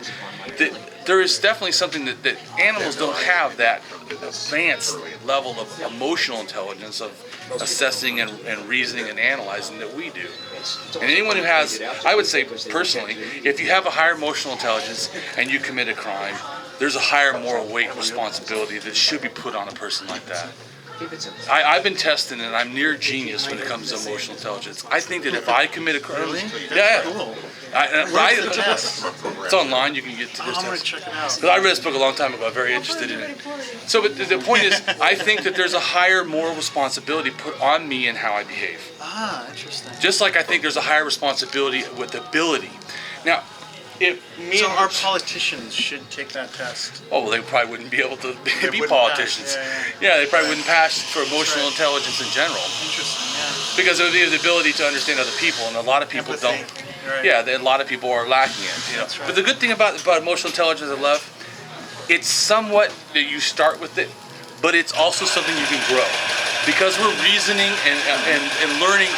that there is definitely something that animals don't have, that advanced level of emotional intelligence of assessing and reasoning and analyzing that we do. And anyone who has, I would say personally, if you have a higher emotional intelligence and you commit a crime, there's a higher moral weight responsibility that should be put on a person like that. I've been tested, and I'm near genius when it comes to emotional intelligence. I think that if I commit a crime, it's online. You can get to this test. Check it out. But I read this book a long time ago. I'm very interested in it. So, but the point is, I think that there's a higher moral responsibility put on me in how I behave. Ah, interesting. Just like I think there's a higher responsibility with ability. Now, so our politicians should take that test. Oh, well, they probably wouldn't be able to be wouldn't politicians. pass. Yeah, they probably wouldn't pass for emotional intelligence in general. Interesting, yeah. Because it would be the ability to understand other people, and a lot of people Empathy. don't. Right. Yeah, a lot of people are lacking it. That's right. But the good thing about emotional intelligence and love, it's somewhat that you start with it, but it's also something you can grow. because we're reasoning and learning,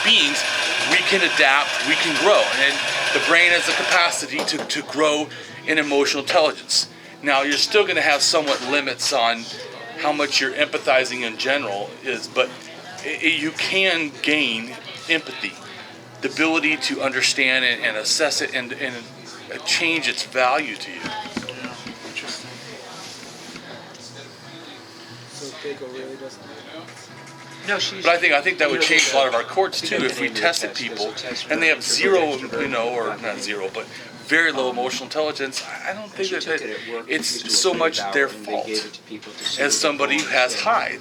beings, we can adapt, we can grow, and the brain has the capacity to grow in emotional intelligence. Now, you're still going to have somewhat limits on how much you're empathizing in general is, but you can gain empathy, the ability to understand and assess it and change its value to you. Yeah, interesting. So Keiko really doesn't. No, she's. But I think that would change a lot of our courts too if we tested people and they have zero, or not zero, but very low emotional intelligence. I don't think that it's so much their fault as somebody who has high.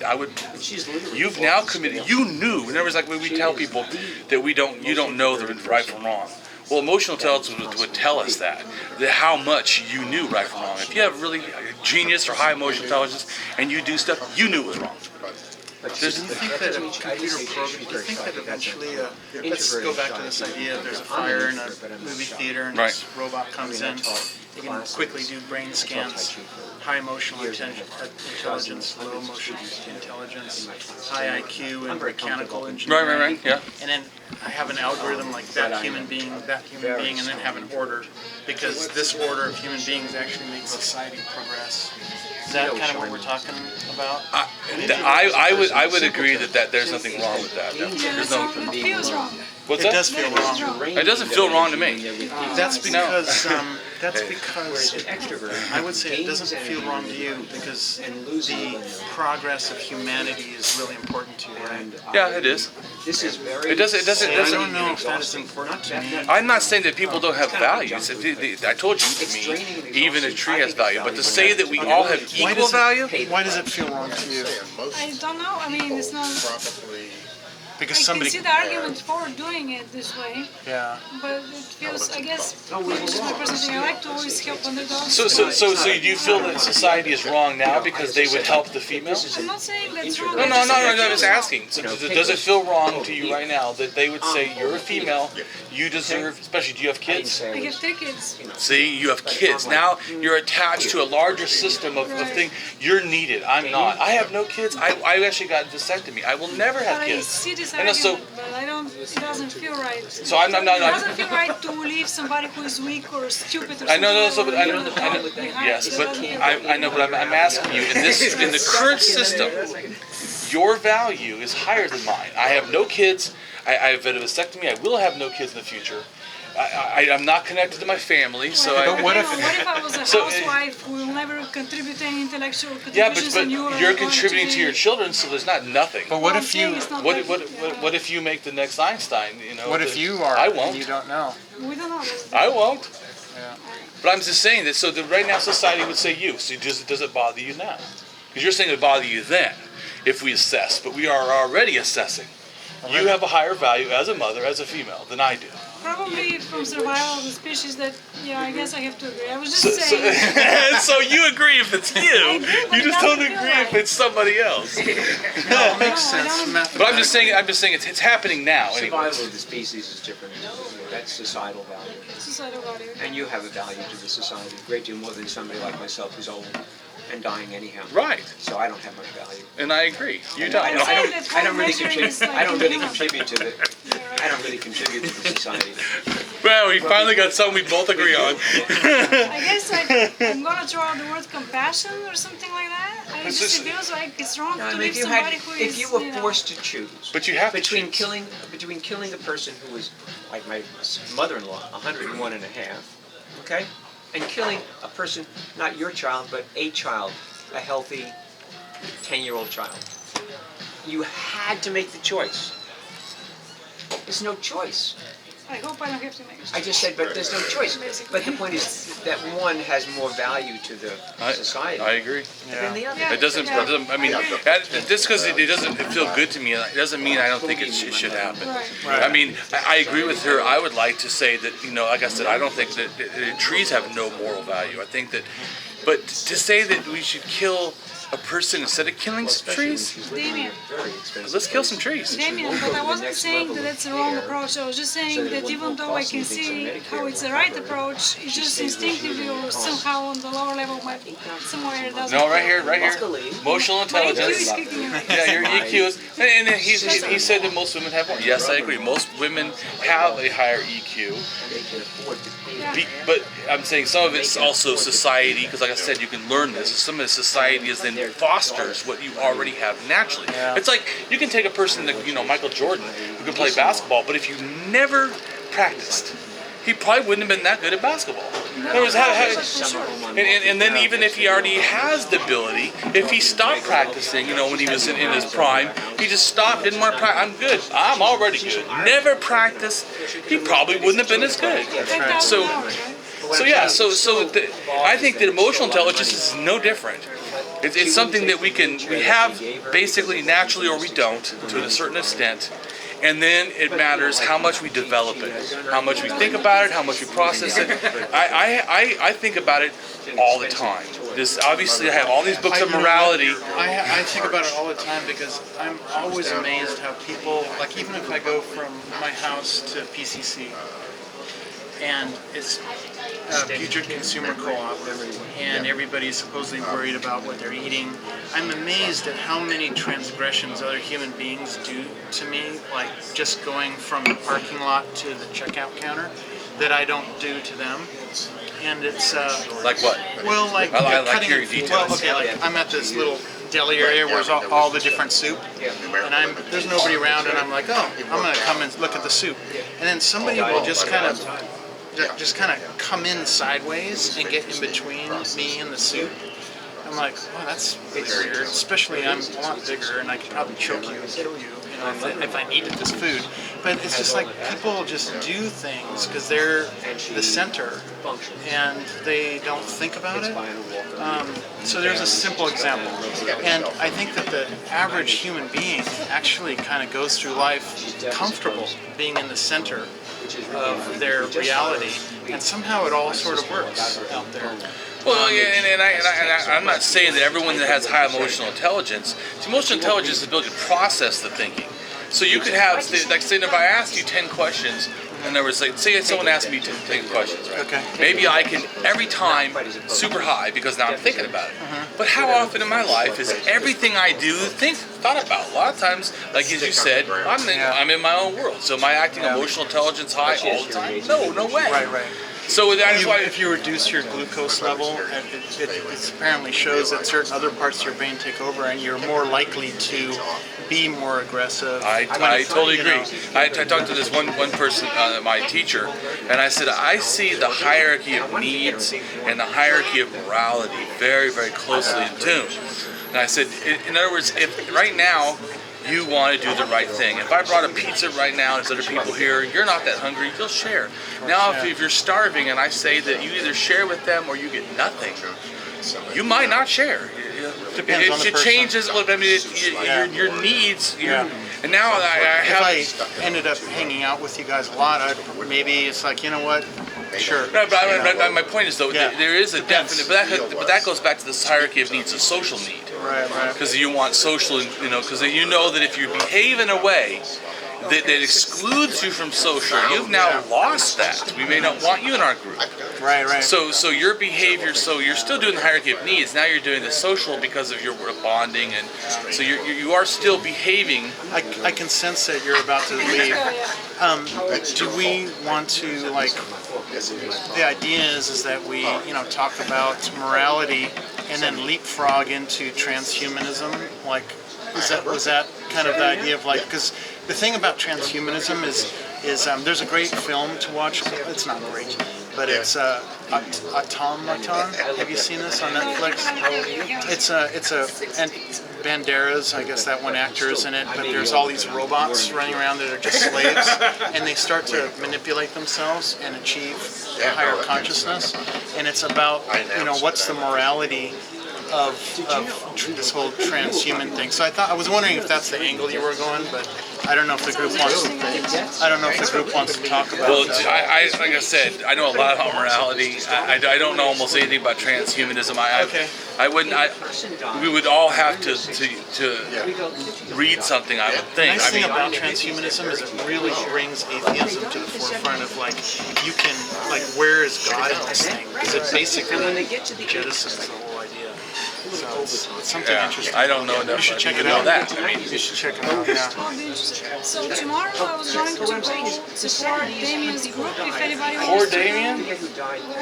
You've now committed. You knew. In other words, like when we tell people that you don't know the right from wrong. Well, emotional intelligence would tell us that how much you knew right from wrong. If you have really genius or high emotional intelligence and you do stuff, you knew it was wrong. Do you think that a computer program, do you think that eventually, let's go back to this idea, there's a fire in a movie theater and this robot comes in, you can quickly do brain scans, high emotional intelligence, low emotional intelligence, high IQ, and mechanical engineering. Right, yeah. And then I have an algorithm like that human being, and then have an order, because this order of human beings actually makes society progress. Is that kind of what we're talking about? I would agree that there's nothing wrong with that. Yeah, There's it feels wrong. What's It that? does feel wrong. It doesn't feel wrong to me. That's because I would say it doesn't feel wrong to you because the progress of humanity is really important to you, right? Yeah, it is. It doesn't. I don't know if that is important to me. I'm not saying that people don't have values. I told you, to me, even a tree has value. But to say that we all have equal value, Why does it feel wrong to you? I don't know. I mean, it's not. Because I can somebody. see the argument for doing it this way, Yeah. but it feels, I guess, maybe just my personal thing. I like to always help underdogs. so do you feel that society is wrong now because they would help the female? I'm not saying that's wrong. No, I'm just asking. So does it feel wrong to you right now that they would say you're a female, you deserve, especially do you have kids? I have 3 kids. See, you have kids. Now you're attached to a larger system of things. You're needed. I'm not. I have no kids. I actually got a vasectomy. I will never have But I kids. see this I know, so- argument, but I don't. It doesn't feel right. So I'm not. It doesn't feel right to leave somebody who is weak or stupid or something. I know, so, but I know, behind. yes, It but doesn't feel right. I know, but I'm asking you, in the current system, your value is higher than mine. I have no kids. I have a vasectomy. I will have no kids in the future. I'm not connected to my family, so What if I was a housewife who will never contribute any intellectual contributions and you're contributing to your children, so there's not nothing. But what if you? What if you make the next Einstein? What if you are? I won't. You don't know. We don't know. I won't. Yeah. But I'm just saying that. So right now, society would say you. So does it bother you now? Because you're saying it would bother you then, if we assess. But we are already assessing. You have a higher value as a mother, as a female, than I do. Probably from survival of the species that, I guess I have to agree. I was just saying. So you agree if it's you. You just don't agree if it's somebody else. No, it makes sense. But I'm just saying it's happening now. Survival Anyways. of the species is different. That's societal value. Societal value. And you have a value to the society, a great deal more than somebody like myself who's old and dying anyhow. Right. So I don't have much value. And I agree. You don't. I'm saying that I don't really measuring is like I don't really human. contribute to the. I don't really contribute to the society. Well, we finally got something we both agree on. I guess I'm gonna throw out the word compassion or something like that. It feels like it's wrong to leave somebody who is. If you were forced to choose But you have to between choose. killing a person who was like my mother-in-law, 101 and a half, okay, and killing a person, not your child, but a child, a healthy 10-year-old child, you had to make the choice. There's no choice. I hope I don't have to make. I just said, but there's no choice. But the point is that one has more value to the society I agree. than the other. It doesn't. I mean, just because it doesn't feel good to me, it doesn't mean I don't think it should happen. Right. I mean, I agree with her. I would like to say that, like I said, I don't think that trees have no moral value. I think that, but to say that we should kill a person instead of killing some trees? Damien. Let's kill some trees. Damien, but I wasn't saying that it's a wrong approach. I was just saying that even though I can see how it's the right approach, it's just instinctively or somehow on the lower level, somewhere it doesn't. No, right here. Emotional My EQ intelligence. is kicking in. Yeah, your EQ is, and then he said that most women have one. Yes, I agree. Most women have a higher EQ, but I'm saying some of it's also society, because like I said, you can learn this. Some of the society is then fosters what you already have naturally. It's like you can take a person that, Michael Jordan, who can play basketball, but if you never practiced, he probably wouldn't have been that good at basketball. In other words, and then even if he already has the ability, if he stopped practicing, when he was in his prime, he just stopped, didn't want to practice. I'm good. I'm already good. Never practiced, he probably wouldn't have been as good. I think that emotional intelligence is no different. It's something that we have basically naturally, or we don't, to a certain extent. And then it matters how much we develop it, how much we think about it, how much we process it. I think about it all the time. Obviously, I have all these books of morality. I think about it all the time because I'm always amazed how people, like even if I go from my house to PCC, and it's a Puget Consumer Co-op, and everybody's supposedly worried about what they're eating. I'm amazed at how many transgressions other human beings do to me, like just going from the parking lot to the checkout counter, that I don't do to them. And it's like what? Well, like I like cutting hearing details. Well, okay, like I'm at this little deli area where there's all the different soup, and there's nobody around, and I'm like, oh, I'm gonna come and look at the soup, and then somebody will just kind of come in sideways and get in between me and the soup. I'm like, oh, that's weird. Especially I'm a lot bigger and I could probably choke you and kill you, if I needed this food. But it's just like people just do things because they're the center and they don't think about it. So there's a simple example. And I think that the average human being actually kind of goes through life comfortable being in the center of their reality, and somehow it all sort of works out there. Well, and I'm not saying that everyone that has high emotional intelligence, emotional intelligence is the ability to process the thinking. So you could have, like, say, if I asked you 10 questions, and there was, like, say someone asked me 10 questions, right? Okay. Maybe I can, every time, super high, because now I'm thinking about it. But how often in my life is everything I do thought about? A lot of times, like as you said, I'm in my own world. So am I acting emotional intelligence high all the time? No way. Right. So that's why if you reduce your glucose level, it apparently shows that certain other parts of your brain take over, and you're more likely to be more aggressive. I totally agree. I talked to this one person, my teacher, and I said, I see the hierarchy of needs and the hierarchy of morality very, very closely in tune. And I said, in other words, if right now you want to do the right thing. If I brought a pizza right now and there's other people here, you're not that hungry, you'll share. Now, if you're starving and I say that you either share with them or you get nothing, you might not share. Depends on the person. Changes a little bit. I mean, your needs. And now I have. If I ended up hanging out with you guys a lot, maybe it's like, you know what? Sure. No, but my point is though, there is a definite, but that goes back to this hierarchy of needs, a social need. Right. Because you want social, because you know that if you behave in a way that excludes you from social, you've now lost that. We may not want you in our group. Right. So your behavior, so you're still doing the hierarchy of needs. Now you're doing the social because of your bonding, and so you are still behaving. I can sense that you're about to leave. Do we want to, like, the idea is that we talk about morality and then leapfrog into transhumanism? Like, was that kind of the idea of, like, because the thing about transhumanism is there's a great film to watch. It's not great, but it's Automaton. Have you seen this on Netflix? And Banderas, I guess that one actor is in it, but there's all these robots running around that are just slaves, and they start to manipulate themselves and achieve higher consciousness. And it's about, what's the morality of this whole transhuman thing. So I was wondering if that's the angle you were going, but I don't know if the group wants. I don't know if the group wants to talk about. Well, I like I said, I know a lot about morality. I don't know almost anything about transhumanism. I wouldn't. We would all have to read something. I would The think. nice thing about transhumanism is it really brings atheism to the forefront of like, you can, like, where is God in this thing? Because it basically jettisons the whole idea. So it's something interesting. I don't know enough. You should check it know out. that. I mean, You should check it out. Yeah. I'll be interested. So tomorrow I was going to go support Damien's group. If anybody wants to Damien?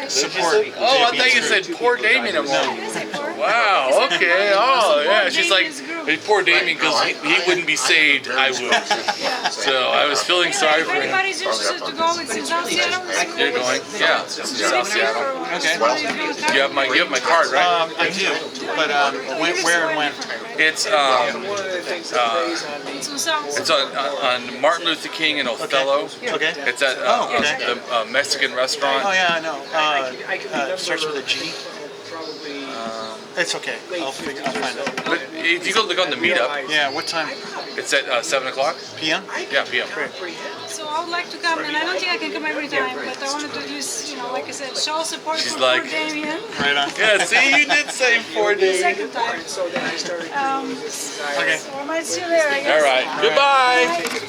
Support. Oh, I thought you said poor Damien. Wow. Okay. Oh, yeah. She's like, hey, poor Damien, because he wouldn't be saved. I would. So I was feeling sorry If for him. anybody's interested to go, it's in South Seattle. You're going? Yeah. It's in South Seattle. Okay. You have my card, right? I do, but where and when? It's it's on Martin Luther King and Othello. Okay. It's at the Mexican restaurant. Oh yeah, I know. Starts with a G. It's okay. I'll find it. But if you go look on the meetup, Yeah. What time? it's at 7 o'clock. PM? Yeah, PM. So I would like to come, and I don't think I can come every time, but I wanted to at least, like I said, show support She's for like- poor Damien. Right on. Yeah, see, you did say poor The Damien. second time. So then I started. So I might see you there, I guess. All right. Goodbye. Bye.